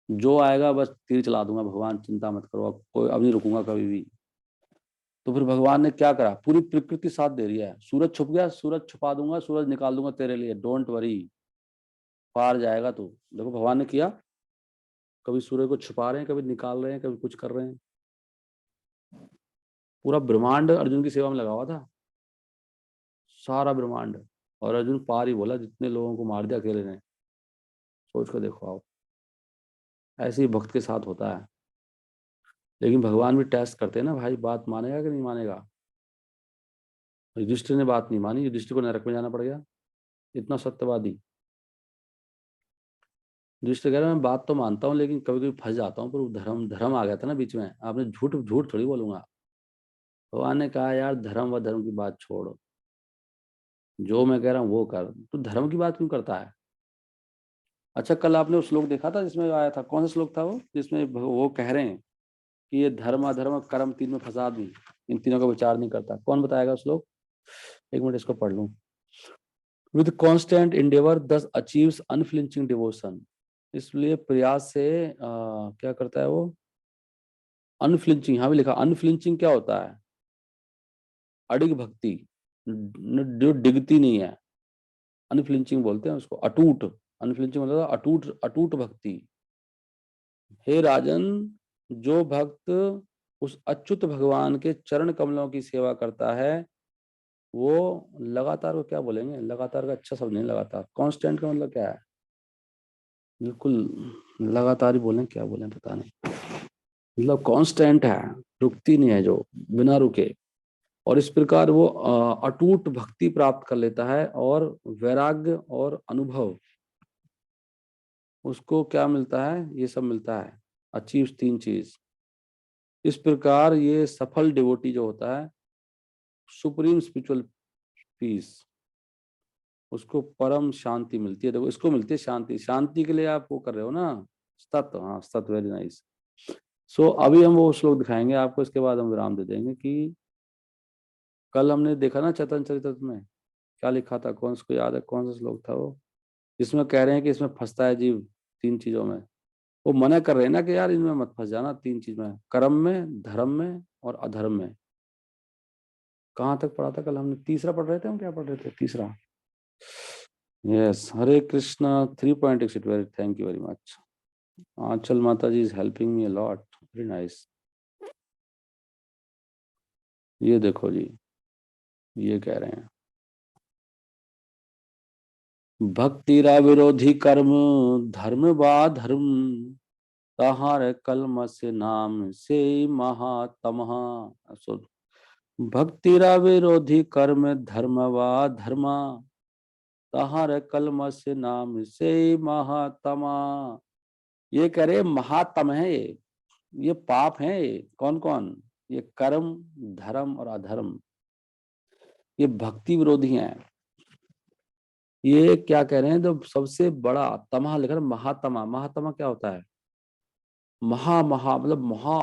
जो आएगा बस तीर चला दूंगा, भगवान चिंता मत करो, अब कोई अब नहीं रुकूंगा कभी भी। तो फिर भगवान ने क्या करा, पूरी प्रकृति साथ दे रही है, सूरज छुप गया, सूरज छुपा दूंगा, सूरज निकाल दूंगा तेरे लिए, डोंट वरी, पार जाएगा तू। देखो भगवान ने किया, कभी सूरज को छुपा रहे हैं, कभी निकाल रहे हैं, कभी कुछ कर रहे हैं। पूरा ब्रह्मांड अर्जुन की सेवा में लगा हुआ था, सारा ब्रह्मांड। और अर्जुन पार ही बोला, जितने लोगों को मार दिया अकेले ने, सोच कर देखो आप। ऐसे ही भक्त के साथ होता है। लेकिन भगवान भी टेस्ट करते हैं ना भाई, बात मानेगा कि नहीं मानेगा। युधिष्ठिर ने बात नहीं मानी, युधिष्ठिर को नरक में जाना पड़ गया, इतना सत्यवादी। युधिष्ठिर कह रहा है मैं बात तो मानता हूँ, लेकिन कभी कभी फंस जाता हूँ, पर वो धर्म धर्म आ गया था ना बीच में, आपने झूठ झूठ थोड़ी बोलूंगा। भगवान ने कहा यार धर्म व धर्म की बात छोड़, जो मैं कह रहा हूँ वो कर, तू धर्म की बात क्यों करता है? अच्छा, कल आपने वो श्लोक देखा था जिसमें आया था, कौन सा श्लोक था वो, जिसमें वो कह रहे हैं कि ये धर्म अधर्म कर्म तीन में फंसा दी, इन तीनों का विचार नहीं करता? कौन बताएगा श्लोक? एक मिनट इसको पढ़ लूं। विद कॉन्स्टेंट इंडेवर दस अचीव्स अनफ्लिंचिंग डिवोशन, इसलिए प्रयास से क्या करता है वो, अनफ्लिंचिंग, यहाँ भी लिखा अनफ्लिंचिंग क्या होता है? अडिग भक्ति, जो डिगती नहीं है, अनफ्लिंचिंग बोलते हैं उसको, अटूट। अनफ्लिंचिंग मतलब अटूट, अटूट भक्ति। हे राजन, जो भक्त उस अच्युत भगवान के चरण कमलों की सेवा करता है, वो लगातार, को क्या बोलेंगे, लगातार का अच्छा शब्द नहीं, लगातार, कांस्टेंट का मतलब क्या है? बिल्कुल लगातार ही बोलें, क्या बोलें पता नहीं, मतलब कांस्टेंट है, रुकती नहीं है, जो बिना रुके। और इस प्रकार वो अटूट भक्ति प्राप्त कर लेता है, और वैराग्य और अनुभव, उसको क्या मिलता है? ये सब मिलता है, अचीव 3 चीज। इस प्रकार ये सफल डिवोटी जो होता है, सुप्रीम स्पिरिचुअल पीस, उसको परम शांति मिलती है। देखो, इसको मिलती है शांति, शांति के लिए आप वो कर रहे हो ना, सत, हाँ सत, वेरी नाइस। सो अभी हम वो श्लोक दिखाएंगे आपको, इसके बाद हम विराम दे देंगे। कि कल हमने देखा ना चैतन्य चरितामृत में क्या लिखा था, कौन सा याद है, कौन सा श्लोक था वो, जिसमें कह रहे हैं कि इसमें फंसता है जीव 3 चीजों में। वो मना कर रहे हैं ना कि यार इनमें मत फंस जाना, 3 चीज में, कर्म में, धर्म में और अधर्म में। कहाँ तक पढ़ा था कल हमने? तीसरा पढ़ रहे थे हम, क्या पढ़ रहे थे? तीसरा। Yes, Hare Krishna 3.6, very, thank you very much. Aanchal माता ji is helping me a lot, very nice. ये देखो जी, ये कह रहे हैं, भक्तिरा विरोधी कर्म, धर्म बा धर्म, तहार कलम से नाम से महातमहा। सो भक्तिरा विरोधी कर्म, धर्म वा धर्मा, तहार कलम से नाम से महात्मा। ये कह रहे महात्म है ये पाप है ये। कौन कौन? ये कर्म, धर्म और अधर्म, ये भक्ति विरोधी हैं। ये क्या कह रहे हैं, जो सबसे बड़ा तमह लिख रहे हैं, महात्मा। महात्मा क्या होता है? महा, महा मतलब महा,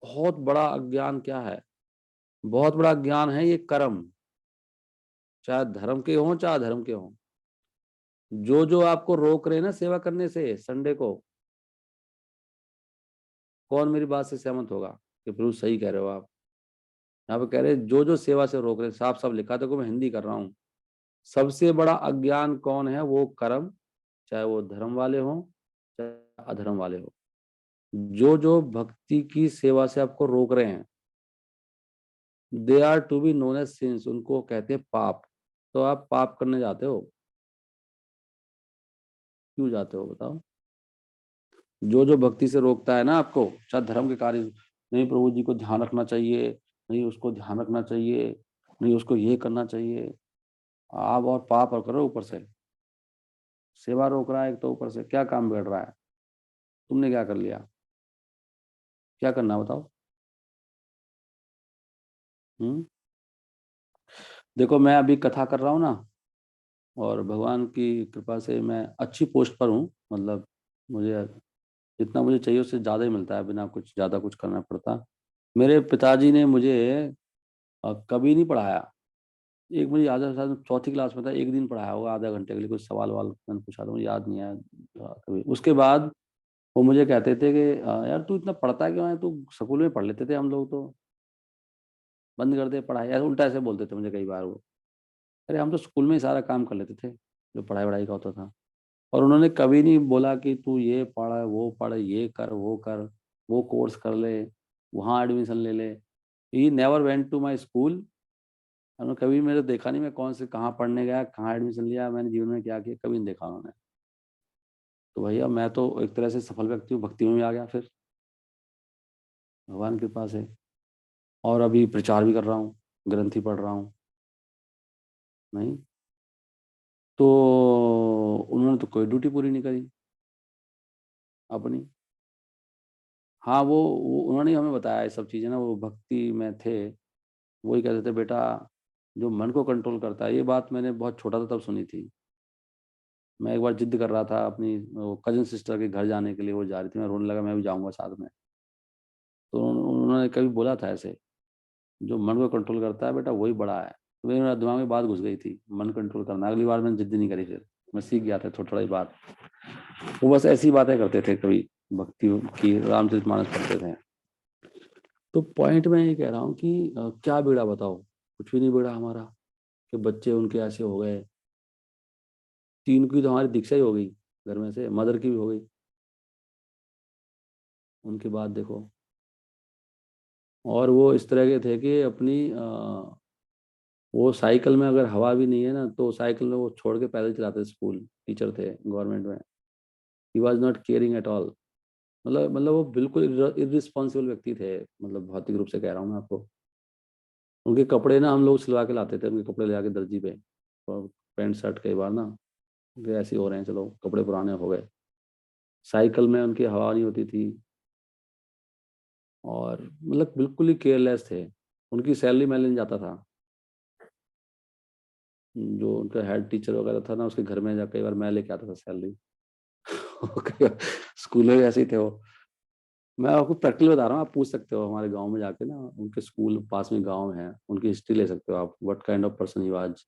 बहुत बड़ा अज्ञान क्या है? बहुत बड़ा ज्ञान है ये कर्म, चाहे धर्म के हों चाहे अधर्म के हों। जो आपको रोक रहे हैं ना सेवा करने से संडे को, कौन मेरी बात से सहमत होगा कि प्रभु सही कह रहे हो आप? यहाँ पे कह रहे हैं जो सेवा से रोक रहे हैं, साफ साफ लिखा, देखो मैं हिंदी कर रहा हूँ। सबसे बड़ा अज्ञान कौन है? वो कर्म, चाहे वो धर्म वाले हों चाहे अधर्म वाले हो। जो भक्ति की सेवा से आपको रोक रहे हैं, they are to be known as since, उनको कहते हैं पाप। तो आप पाप करने जाते हो, क्यों जाते हो बताओ? जो भक्ति से रोकता है ना आपको, चाहे धर्म के कार्य, नहीं प्रभु जी को ध्यान रखना चाहिए, नहीं उसको ध्यान रखना चाहिए, नहीं उसको ये करना चाहिए, आप और पाप और करो ऊपर से। सेवा रोक रहा है एक, तो ऊपर से क्या काम बिगड़ रहा है? तुमने क्या कर लिया? क्या करना है बताओ? हम्म। देखो मैं अभी कथा कर रहा हूँ ना, और भगवान की कृपा से मैं अच्छी पोस्ट पर हूँ, मतलब मुझे जितना मुझे चाहिए उससे ज़्यादा ही मिलता है, बिना कुछ ज़्यादा कुछ करना पड़ता। मेरे पिताजी ने मुझे कभी नहीं पढ़ाया। एक मुझे याद है, शायद चौथी क्लास में था, एक दिन पढ़ाया होगा आधा घंटे के लिए, कुछ सवाल वाल मैंने पूछा था, मुझे याद नहीं है कभी। उसके बाद वो मुझे कहते थे कि यार तू इतना पढ़ता है क्यों है, तू स्कूल में पढ़ लेते थे, हम लोग तो बंद कर दे पढ़ाई, ऐसा उल्टा ऐसे बोलते थे मुझे कई बार वो। अरे हम तो स्कूल में ही सारा काम कर लेते थे जो पढ़ाई वढ़ाई का होता था। और उन्होंने कभी नहीं बोला कि तू ये पढ़ वो पढ़, ये कर वो कर, वो कोर्स कर ले, वहाँ एडमिशन ले ले। He never went to my school. उन्होंने कभी मेरे देखा नहीं मैं कौन से कहाँ पढ़ने गया, कहाँ एडमिशन लिया, मैंने जीवन में क्या किया, कभी नहीं देखा उन्होंने। तो भैया मैं तो एक तरह से सफल व्यक्ति हूँ, भक्ति में भी आ गया फिर भगवान की कृपा से। और अभी प्रचार भी कर रहा हूँ, ग्रंथि पढ़ रहा हूँ। नहीं तो उन्होंने तो कोई ड्यूटी पूरी नहीं करी अपनी। हाँ वो उन्होंने हमें बताया ये सब चीज़ें ना, वो भक्ति में थे। वही कहते थे बेटा, जो मन को कंट्रोल करता है, ये बात मैंने बहुत छोटा था तब सुनी थी। मैं एक बार जिद कर रहा था अपनी वो कजिन सिस्टर के घर जाने के लिए, वो जा रही थी, मैं रोने लगा, मैं भी जाऊंगा साथ में। तो उन्होंने कभी बोला था ऐसे, जो मन को कंट्रोल करता है बेटा वही बड़ा है। तो मेरे दिमाग में बात घुस गई थी, मन कंट्रोल करना। अगली बार मैंने जिद नहीं करी, फिर मैं सीख गया था थोड़ा थोड़ा ही बात। वो बस ऐसी बातें करते थे, कभी भक्ति की रामचरितमानस पढ़ते थे। तो पॉइंट मैं ये कह रहा हूँ कि क्या बिगड़ा बताओ, कुछ भी नहीं बिगड़ा हमारा, कि बच्चे उनके ऐसे हो गए। 3 की तो हमारी दीक्षा ही हो गई घर में से, मदर की भी हो गई। उनके बाद देखो, और वो इस तरह के थे कि अपनी वो साइकिल में अगर हवा भी नहीं है ना, तो साइकिल में वो छोड़ के पैदल चलाते स्कूल। टीचर थे गवर्नमेंट में। He was not caring at all. मतलब वो बिल्कुल इरिस्पॉन्सिबल व्यक्ति थे, मतलब भौतिक रूप से कह रहा हूँ मैं आपको। उनके कपड़े ना हम लोग सिलवा के लाते थे, उनके कपड़े ले आके दर्जी पे, और पैंट शर्ट कई बार ना उनके ऐसे ही हो रहे हैं, चलो कपड़े पुराने हो गए। साइकिल में उनकी हवा नहीं होती थी, और मतलब बिल्कुल ही केयरलेस थे। उनकी सैलरी मैं लेने जाता था। जो उनका हेड टीचर वगैरह था ना, उसके घर में जा कई बार मैं लेके आता था सैलरी। कई बार स्कूल में भी ऐसे ही थे वो। मैं आपको प्रैक्टिकल बता रहा हूँ, आप पूछ सकते हो हमारे गांव में जाके ना, उनके स्कूल पास में गांव है, उनकी हिस्ट्री ले सकते हो आप, what kind of person he was.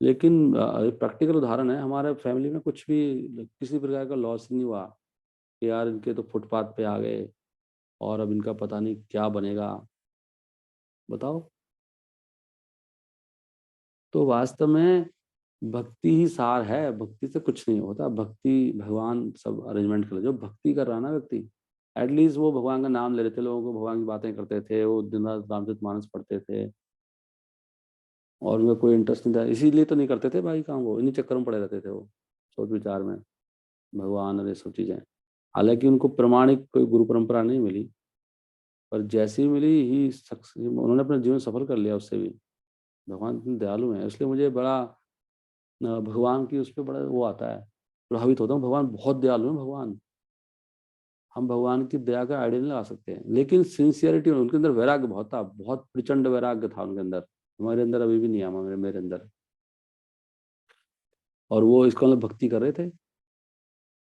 लेकिन प्रैक्टिकल उदाहरण है, हमारे फैमिली में कुछ भी किसी प्रकार का लॉस नहीं हुआ कि यार इनके तो फुटपाथ पे आ गए और अब इनका पता नहीं क्या बनेगा। बताओ। तो वास्तव में भक्ति ही सार है, भक्ति से कुछ नहीं होता। भक्ति भगवान सब अरेंजमेंट कर, जो भक्ति कर रहा है ना व्यक्ति, एटलीस्ट वो भगवान का नाम ले रहे थे, लोगों को भगवान की बातें करते थे, वो दिन रात रामचरितमानस पढ़ते थे, और उनका कोई इंटरेस्ट नहीं था। इसीलिए तो नहीं करते थे भाई काम, वो इन्हीं चक्कर में पड़े रहते थे वो, सोच विचार में, भगवान और ये सब चीजें। हालांकि उनको प्रमाणिक कोई गुरु परंपरा नहीं मिली, पर जैसी मिली ही उन्होंने अपना जीवन सफल कर लिया उससे भी। भगवान इतने दयालु हैं, इसलिए मुझे बड़ा भगवान की उस पर बड़ा वो आता है, प्रभावित होता हूँ। भगवान बहुत दयालु है भगवान। हम भगवान की दया का आइडिया नहीं लगा सकते हैं, लेकिन सिंसियरिटी, उनके अंदर वैराग्य बहुत था, बहुत प्रचंड वैराग्य था उनके अंदर। हमारे अंदर अभी भी नहीं आया, मेरे अंदर। और वो इसको मतलब भक्ति कर रहे थे,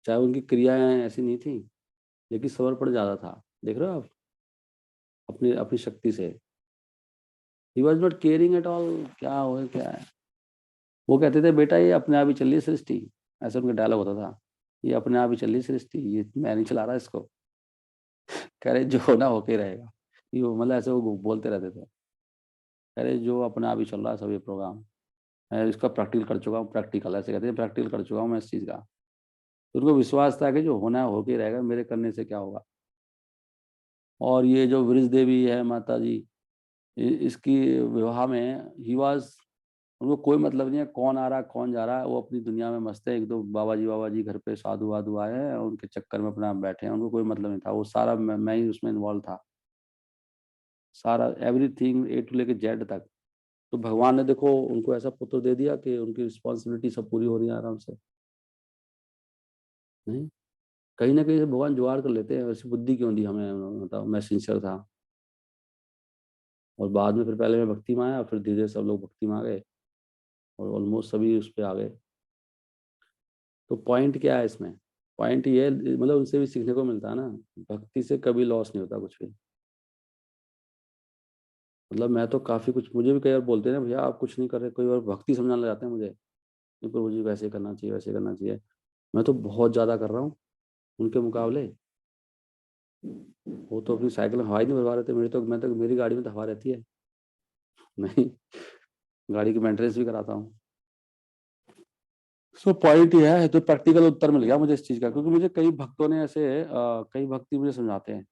चाहे उनकी क्रियाएं ऐसी नहीं थी, लेकिन समर्पण ज्यादा था। देख रहे हो आप, अपनी अपनी शक्ति से। He was not caring at all क्या हो क्या है। वो कहते थे बेटा ये अपने आप ही चल रही है सृष्टि, ऐसा उनका डायलॉग होता था। ये अपने आप ही चल रही है सृष्टि, ये मैं नहीं चला रहा इसको। कह रहे जो होना होके ही रहेगा। ये मतलब ऐसे वो बोलते रहते थे। कह रहे जो अपने आप ही चल रहा है सब ये प्रोग्राम। मैं इसका प्रैक्टिकल कर चुका हूँ, प्रैक्टिकल ऐसे कहते हैं, प्रैक्टिकल कर चुका हूँ मैं इस चीज़ का। तो उनको विश्वास था कि जो होना है होके ही रहेगा, मेरे करने से क्या होगा। और ये जो वृष देवी है माता जी, इसकी विवाह में ही वाज, उनको कोई मतलब नहीं है कौन आ रहा है कौन जा रहा है, वो अपनी दुनिया में मस्त है। एक दो बाबा जी घर पे साधु वाधु आए हैं और उनके चक्कर में अपना बैठे हैं, उनको कोई मतलब नहीं था। वो सारा मैं ही उसमें इन्वॉल्व था, सारा एवरीथिंग ए टू लेके जेड तक। तो भगवान ने देखो उनको ऐसा पुत्र दे दिया कि उनकी रिस्पॉन्सिबिलिटी सब पूरी हो रही है आराम से। नहीं, कहीं ना कहीं से भगवान जुगाड़ कर लेते हैं। वैसी बुद्धि क्यों दी हमें, उन्होंने बताओ। मैं सिंसियर था, और बाद में फिर पहले मैं भक्ति में आया, फिर धीरे धीरे सब लोग भक्ति में आ गए, और ऑलमोस्ट सभी उस पर आ गए। तो पॉइंट क्या है इसमें? पॉइंट ये मतलब उनसे भी सीखने को मिलता है ना, भक्ति से कभी लॉस नहीं होता कुछ भी। मतलब मैं तो काफी कुछ, मुझे भी कई बार बोलते हैं ना भैया आप कुछ नहीं कर रहे, कोई बार भक्ति समझाने लग जाते हैं मुझे, नहीं प्रभु जी वैसे करना चाहिए वैसे करना चाहिए। मैं तो बहुत ज्यादा कर रहा हूँ उनके मुकाबले। वो तो अपनी साइकिल में हवा ही नहीं भरवा रहे थे, मेरी गाड़ी में तो हवा रहती है। नहीं, गाड़ी की मेंटेनेंस भी कराता हूँ। सो पॉइंट ये है, तो प्रैक्टिकल उत्तर मिल गया मुझे इस चीज का, क्योंकि मुझे कई भक्तों ने ऐसे कई भक्ति मुझे समझाते हैं।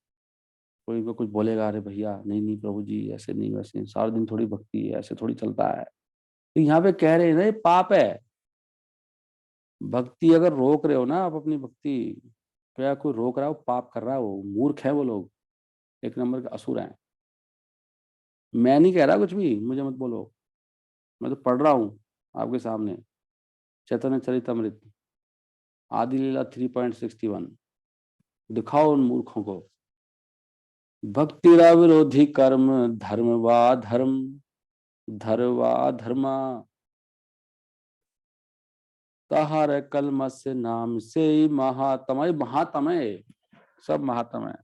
कोई को कुछ बोलेगा, अरे भैया नहीं नहीं प्रभु जी ऐसे नहीं वैसे नहीं, सारा दिन थोड़ी भक्ति है, ऐसे थोड़ी चलता है। तो यहाँ पे कह रहे हैं ना ये पाप है। भक्ति अगर रोक रहे हो ना आप अपनी भक्ति, क्या कोई रोक रहा है वो पाप कर रहा है, वो मूर्ख है वो लोग, एक नंबर के असुर हैं। मैं नहीं कह रहा कुछ भी, मुझे मत बोलो। मैं तो पढ़ रहा हूँ आपके सामने, चैतन्य चरितमृत आदि लीला 3.61। दिखाओ उन मूर्खों को। भक्ति विरोधी कर्म, धर्म वा धर्म, धर्म वा धर्मा, तहार कलम से नाम से ही महात्मा। महात्मा है, सब महात्मा है।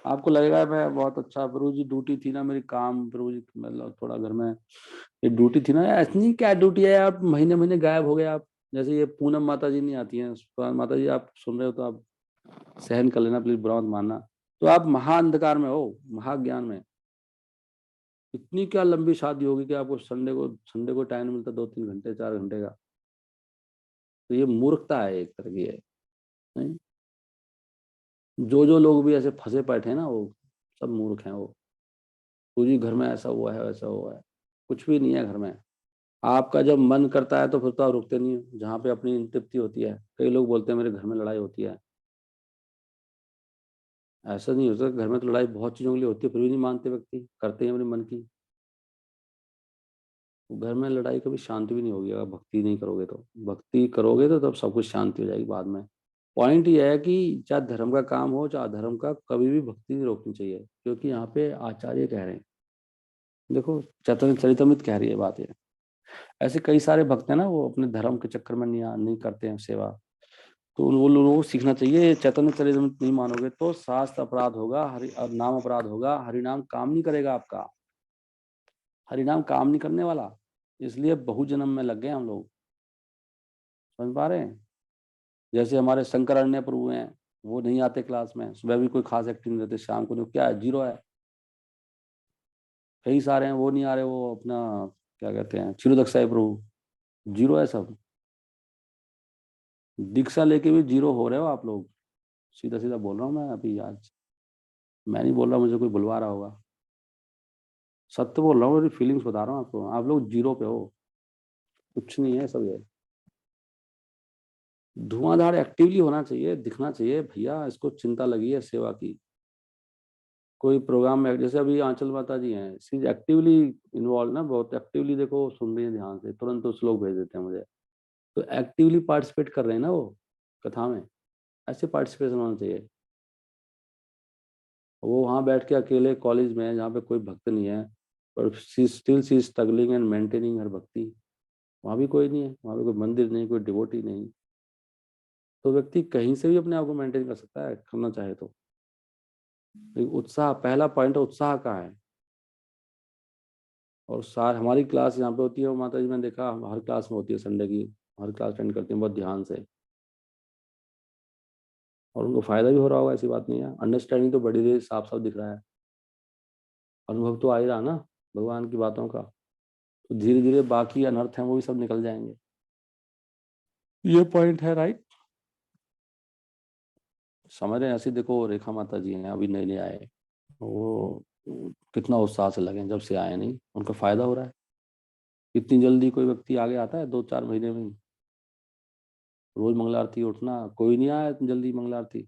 आपको लगेगा मैं बहुत अच्छा, प्रभु जी ड्यूटी थी ना मेरी, काम प्रभु जी मतलब थोड़ा घर में ये ड्यूटी थी ना। ऐसी नहीं, क्या ड्यूटी है, आप महीने महीने गायब हो गए आप। जैसे ये पूनम माता जी नहीं आती हैं, माता जी आप सुन रहे हो तो आप सहन कर लेना प्लीज, बुरा मत मानना। तो आप महाअंधकार में हो, महाज्ञान में। इतनी क्या लंबी शादी होगी कि आपको संडे को टाइम मिलता 2-3 घंटे 4 घंटे का। तो ये मूर्खता है एक तरह की है, नहीं? जो लोग भी ऐसे फंसे बैठे हैं ना, वो सब मूर्ख हैं। वो पूरी घर में ऐसा हुआ है वैसा हुआ है, कुछ भी नहीं है घर में। आपका जब मन करता है तो फिर तो आप रुकते नहीं हो, जहाँ पे अपनी तृप्ति होती है। कई लोग बोलते हैं मेरे घर में लड़ाई होती है, ऐसा नहीं होता। घर में तो लड़ाई बहुत चीजों के लिए होती है, फिर भी नहीं मानते व्यक्ति, करते हैं अपने मन की। घर में लड़ाई कभी शांति भी नहीं होगी अगर भक्ति नहीं करोगे तो। भक्ति करोगे तो तब सब कुछ शांति हो जाएगी बाद में। पॉइंट ये है कि चाहे धर्म का काम हो चाहे अधर्म का, कभी भी भक्ति नहीं रोकनी चाहिए, क्योंकि यहाँ पे आचार्य कह रहे हैं। देखो चैतन्य चरितमृत कह रही है बात ये। ऐसे कई सारे भक्त हैं ना, वो अपने धर्म के चक्कर में नहीं करते हैं सेवा। तो वो लोगों को सीखना चाहिए। चैतन्य चरितमृत नहीं मानोगे तो शास्त्र अपराध होगा, हरि नाम अपराध होगा। हरिनाम काम नहीं करेगा आपका, हरिनाम काम नहीं करने वाला। इसलिए बहुजन्म में लग गए हम लोग। समझ पा रहे हैं? जैसे हमारे शंकराचार्य प्रभु हैं, वो नहीं आते क्लास में, सुबह भी कोई खास एक्टिंग नहीं रहते, शाम को नहीं, क्या है, जीरो है। कई सारे हैं वो नहीं आ रहे, वो अपना क्या कहते हैं क्षीरोदक साई प्रभु, जीरो है सब। दीक्षा लेके भी जीरो हो रहे हो आप लोग। सीधा सीधा बोल रहा हूँ मैं अभी आज, मैं नहीं बोल रहा, मुझे कोई बुलवा रहा होगा। सत्य बोल रहा हूँ, मेरी फीलिंग्स बता रहा हूँ आपको। आप लोग जीरो पे हो, कुछ नहीं है सब ये। धुआंधार एक्टिवली होना चाहिए, दिखना चाहिए भैया इसको चिंता लगी है सेवा की। कोई प्रोग्राम में जैसे अभी आंचल माता जी हैं, सी एक्टिवली इन्वॉल्व ना, बहुत एक्टिवली। देखो सुन रही है ध्यान से, तुरंत उस लोग भेज देते हैं मुझे। तो एक्टिवली पार्टिसिपेट कर रहे हैं ना वो कथा में। ऐसे पार्टिसिपेशन होना चाहिए। वो वहाँ बैठ के अकेले कॉलेज में है जहाँ पे कोई भक्त नहीं है, पर सी स्ट्रगलिंग एंड मेंटेनिंग हर भक्ति। वहाँ भी कोई नहीं है, वहाँ पे कोई मंदिर नहीं, कोई डिवोटी नहीं। तो व्यक्ति कहीं से भी अपने आप को मेंटेन कर सकता है, करना चाहे तो। उत्साह, पहला पॉइंट उत्साह का है। और सार हमारी क्लास यहाँ पे होती है, वो माता जी मैंने देखा हर क्लास में होती है, संडे की हर क्लास अटेंड करती हैं बहुत ध्यान से। और उनको फायदा भी हो रहा होगा, ऐसी बात नहीं है। अंडरस्टैंडिंग तो बड़ी देर साफ साफ दिख रहा है, अनुभव तो आ ही रहा ना भगवान की बातों का। तो धीरे धीरे बाकी अनर्थ हैं वो भी सब निकल जाएंगे। ये पॉइंट है, राइट? समझ रहे हैं? ऐसे देखो रेखा माता जी हैं, अभी नए नए आए, वो कितना उत्साह से लगे जब से आए, नहीं उनका फायदा हो रहा है। इतनी जल्दी कोई व्यक्ति आगे आता है 2-4 महीने में ही? रोज मंगला आरती उठना, कोई नहीं आया इतनी जल्दी मंगला आरती।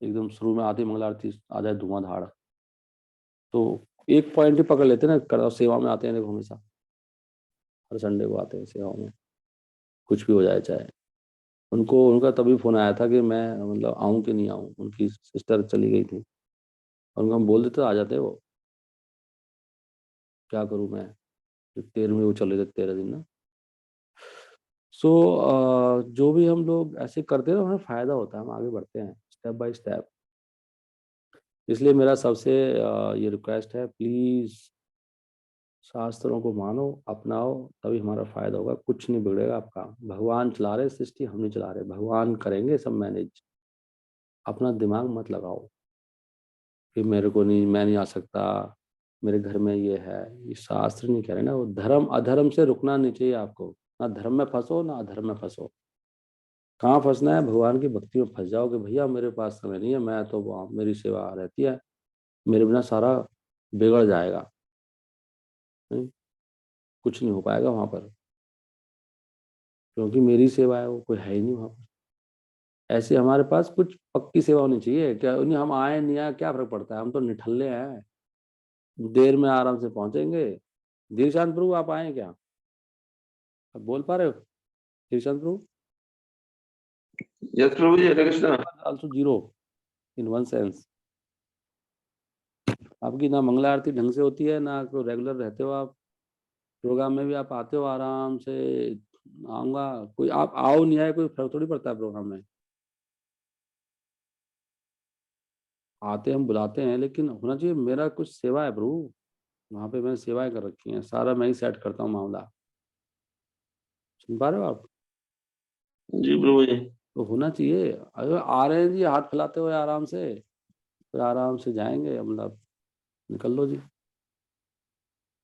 एकदम शुरू में आती मंगला आरती आ जाए धुआंधाड़। तो एक पॉइंट ही पकड़ लेते ना, कर सेवा में आते हैं देखो, हमेशा हर संडे को आते हैं सेवा में, कुछ भी हो जाए चाहे। उनको उनका तभी फोन आया था कि मैं मतलब आऊं कि नहीं आऊं, उनकी सिस्टर चली गई थी। और उनको हम बोल देते आ जाते वो। क्या करूं मैं, 13वीं वो चले थे 13 दिन ना। सो जो भी हम लोग ऐसे करते हैं ना, हमें फायदा होता है, हम आगे बढ़ते हैं स्टेप बाय स्टेप। इसलिए मेरा सबसे ये रिक्वेस्ट है, प्लीज शास्त्रों को मानो, अपनाओ, तभी हमारा फायदा होगा। कुछ नहीं बिगड़ेगा आपका। भगवान चला रहे सृष्टि, हम नहीं चला रहे, भगवान करेंगे सब मैनेज। अपना दिमाग मत लगाओ कि मेरे को नहीं, मैं नहीं आ सकता, मेरे घर में ये है। ये शास्त्र नहीं कह रहे ना, वो धर्म अधर्म से रुकना नहीं चाहिए आपको। ना धर्म में फंसो ना अधर्म में फंसो। कहाँ फंसना है? भगवान की भक्ति में फंस जाओ कि भैया मेरे पास समय नहीं है, मैं तो मेरी सेवा रहती है, मेरे बिना सारा बिगड़ जाएगा। नहीं, कुछ नहीं हो पाएगा वहां पर, क्योंकि मेरी सेवा है, वो कोई है ही नहीं वहां पर। ऐसे हमारे पास कुछ पक्की सेवा होनी चाहिए। क्या नहीं, हम आए नहीं आए क्या फर्क पड़ता है, हम तो निठल्ले हैं, देर में आराम से पहुंचेंगे। धीरचांद प्रभु आप आए हैं क्या? आप बोल पा रहे हो Dheerchand Prabhu? Yes Prabhu ji, Hare Krishna. Also zero in one sense. आपकी ना मंगला आरती ढंग से होती है, ना कोई रेगुलर रहते हो आप। प्रोग्राम में भी आप आते हो आराम से, आऊंगा, कोई आप आओ नहीं आए कोई फर्क थोड़ी पड़ता है प्रोग्राम में। आते हम बुलाते हैं, लेकिन होना चाहिए मेरा कुछ सेवा है प्रभु। वहां पे मैंने सेवाएं कर रखी हैं, सारा मैं ही सेट करता हूँ मामला। सुन पा रहे हो आप? जी प्रभु जी। तो होना चाहिए। अगर आ रहे हैं जी हाथ फैलाते हुए आराम से, फिर आराम से जाएंगे, मतलब निकल लो जी।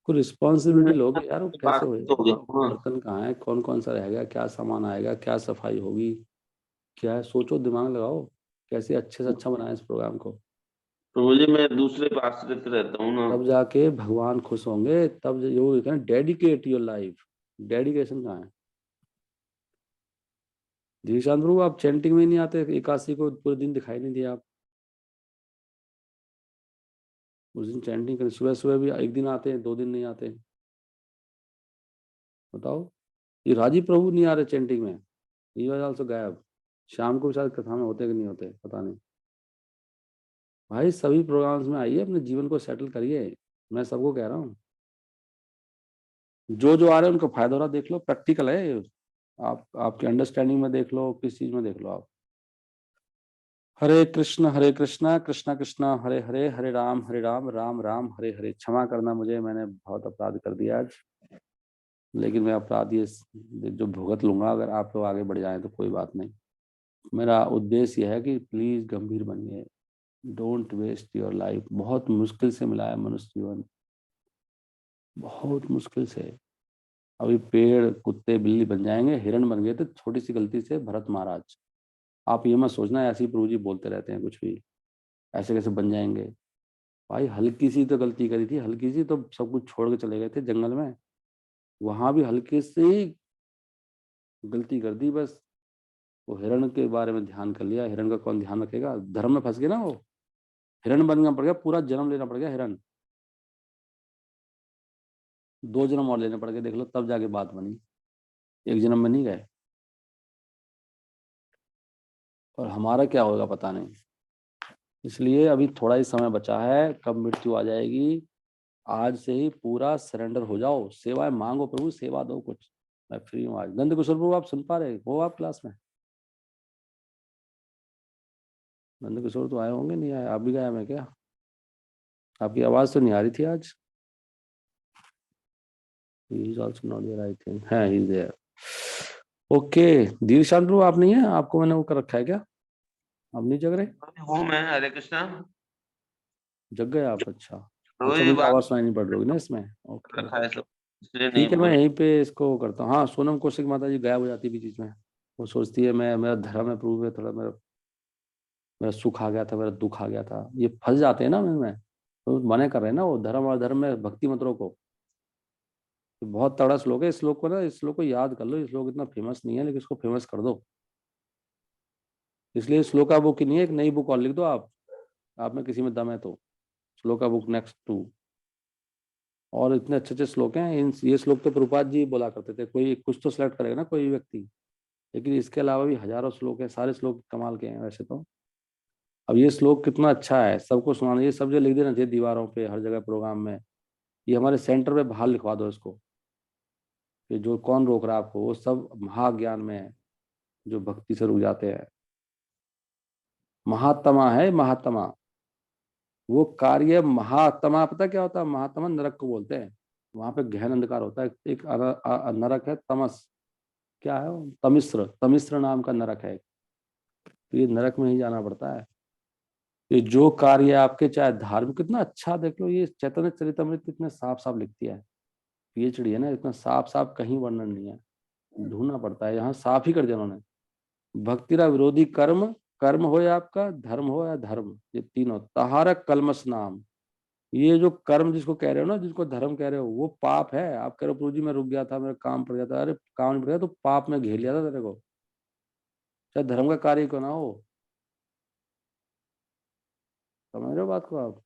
कोई रिस्पॉन्सिबिलिटी लोगे यार, वो कैसे बाकी तो हो होएगा? गया। बर्तन कहाँ है, कौन कौन सा रहेगा, क्या सामान आएगा, क्या सफाई होगी, क्या है, सोचो, दिमाग लगाओ, कैसे अच्छे से अच्छा बनाए इस प्रोग्राम को। तो मुझे, मैं दूसरे पे आश्रित रहता हूँ ना। तब जाके भगवान खुश होंगे, तब जो कहना डेडिकेट योर लाइफ। डेडिकेशन कहाँ है? जीशान प्रभु आप चैंटिंग में नहीं आते, एकादशी को पूरे दिन दिखाई नहीं दिया आप। उस दिन चैंटिंग करें, सुबह सुबह भी एक दिन आते हैं, 2 दिन नहीं आते, बताओ। ये राजीव प्रभु नहीं आ रहे चैंटिंग में, ये वजह से गायब। शाम को भी शायद कथा में होते कि नहीं होते, पता नहीं। भाई सभी प्रोग्राम्स में आइए, अपने जीवन को सेटल करिए, मैं सबको कह रहा हूँ। जो जो आ रहे हैं उनको फायदा हो रहा, देख लो, प्रैक्टिकल है ये। आप आपके अंडरस्टैंडिंग में देख लो, किस चीज में देख लो आप। हरे कृष्णा कृष्णा कृष्णा हरे हरे, हरे राम राम राम हरे हरे। क्षमा करना मुझे, मैंने बहुत अपराध कर दिया आज, लेकिन मैं अपराध ये जो भुगत लूंगा। अगर आप लोग आगे बढ़ जाएं तो कोई बात नहीं। मेरा उद्देश्य यह है कि प्लीज गंभीर बनिए, डोंट वेस्ट योर लाइफ। बहुत मुश्किल से मिला है मनुष्य जीवन, बहुत मुश्किल से। अभी पेड़ कुत्ते बिल्ली बन जाएंगे, हिरण बन गए थे छोटी सी गलती से भरत महाराज। आप ये मत सोचना ऐसे ही प्रभु जी बोलते रहते हैं कुछ भी, ऐसे कैसे बन जाएंगे। भाई हल्की सी तो गलती करी थी, हल्की सी तो सब कुछ छोड़ के चले गए थे जंगल में, वहां भी हल्की सी गलती कर दी बस। वो हिरण के बारे में ध्यान कर लिया, हिरण का कौन ध्यान रखेगा, धर्म में फंस गया ना वो, हिरण बनना पड़ गया, पूरा जन्म लेना पड़ गया हिरण। 2 जन्म और लेने पड़ गए, देख लो, तब जाके बात बनी, एक जन्म में नहीं गए। और हमारा क्या होगा पता नहीं। इसलिए अभी थोड़ा ही समय बचा है, कब मृत्यु आ जाएगी। आज से ही पूरा सरेंडर हो जाओ, सेवाएं मांगो, प्रभु सेवा दो कुछ, मैं फ्री हूँ आज। नंद किशोर प्रभु आप सुन पा रहे हो आप क्लास में? नंद किशोर तो आए होंगे, नहीं आए? आप भी गायब है क्या? आपकी आवाज तो नहीं आ रही थी आज। He is also not there, I think. हाँ, he is there. ओके, धीर शांत प्रभु आप नहीं है? आपको मैंने वो कर रखा है क्या? आप नहीं जग रहे? हूँ मैं, हरे कृष्णा। जग गए आप? अच्छा अच्छा, रोज मुझे बात आवाज सुनाई नहीं पड़ रही होगी ना इसमें। ओके, रखा है सब, इसलिए नहीं ठीक है, मैं बोल। यहीं पे इसको करता हूँ। हाँ, सोनम कौशिक माता जी गायब हो जाती है बीच में। वो सोचती है मैं, मेरा धर्म है प्रभु में, थोड़ा मेरा मेरा सुख आ गया था, मेरा दुख आ गया था, ये फंस जाते हैं ना में। तो मने कर रहे हैं ना वो, धर्म और धर्म में भक्ति मत रोको। तो बहुत तगड़ा श्लोक है, इस श्लोक को ना, इस श्लोक को याद कर लो। इस श्लोक इतना फेमस नहीं है, लेकिन इसको फेमस कर दो। इसलिए श्लोका बुक की नहीं है, एक नई बुक और लिख दो आप में किसी में दम है तो। Shloka book next to. और इतने अच्छे अच्छे श्लोक हैं, इन ये श्लोक तो प्रभुपाद जी बोला करते थे। कोई कुछ तो सिलेक्ट करेगा ना कोई व्यक्ति, लेकिन इसके अलावा भी हजारों श्लोक हैं, सारे श्लोक कमाल के हैं वैसे तो। अब ये श्लोक कितना अच्छा है, सबको सुनाना, ये सब जो लिख देना चाहिए दीवारों पे, हर जगह प्रोग्राम में। ये हमारे सेंटर पे बाहर लिखवा दो इसको, कि जो कौन रोक रहा है आपको, वो सब महाज्ञान में है, जो भक्ति से रुक जाते हैं। महात्मा है महात्मा, वो कार्य महात्मा। पता क्या होता है महात्मा? नरक को बोलते हैं। वहां पे गहन अंधकार होता है। एक नरक है तमस, क्या है वो? तमिश्र, तमिश्र नाम का नरक है। तो ये नरक में ही जाना पड़ता है। ये जो कार्य आपके, चाहे धार्मिक, कितना अच्छा देख लो, ये चैतन्य चरितमृत कितने साफ साफ लिखती है। पीएचडी है ना, इतना साफ साफ कहीं वर्णन नहीं है, ढूंढना पड़ता है। यहाँ साफ ही कर दिया उन्होंने। भक्तिरा विरोधी कर्म, कर्म हो या आपका, धर्म हो या धर्म, ये तीनों तहारक कलमस नाम। ये जो कर्म जिसको कह रहे हो ना, जिसको धर्म कह रहे हो, वो पाप है। आप कह रहे हो प्रभु जी मैं रुक गया था, मेरा काम पड़ गया था, अरे काम नहीं पड़ गया तो पाप में घेर लिया था तेरे को, चाहे धर्म का कार्य क्यों ना हो। समझ रहे हो बात को आप?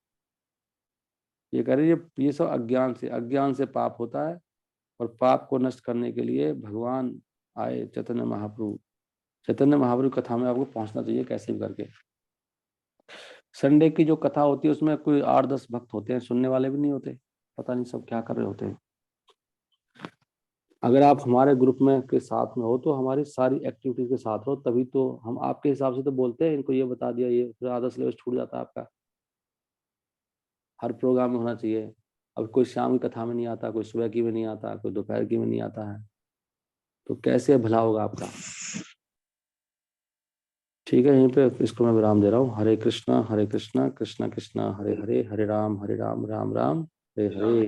ये कह रहे ये सब अज्ञान से पाप होता है। और पाप को नष्ट करने के लिए भगवान आए, चैतन्य महाप्रभु। चैतन्य महाप्रभु कथा में आपको पहुंचना चाहिए कैसे भी करके। संडे की जो कथा होती है उसमें कोई 8-10 भक्त होते हैं, सुनने वाले भी नहीं होते, पता नहीं सब क्या कर रहे होते हैं। अगर आप हमारे ग्रुप में के साथ में हो तो हमारी सारी एक्टिविटीज के साथ हो, तभी तो हम आपके हिसाब से तो बोलते हैं, इनको ये बता दिया, ये फिर आधा सिलेबस छूट जाता है आपका। हर प्रोग्राम में होना चाहिए। अब कोई शाम की कथा में नहीं आता, कोई सुबह की में नहीं आता, कोई दोपहर की में नहीं आता है, तो कैसे भला होगा आपका? ठीक है, यहीं पे इसको मैं विराम दे रहा हूँ। हरे कृष्णा कृष्णा कृष्णा हरे हरे, हरे Ram Ram Ram Hare Hare.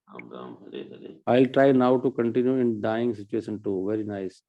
Ram Ram Hare Hare. I'll try now to continue in dying situation too. Very nice.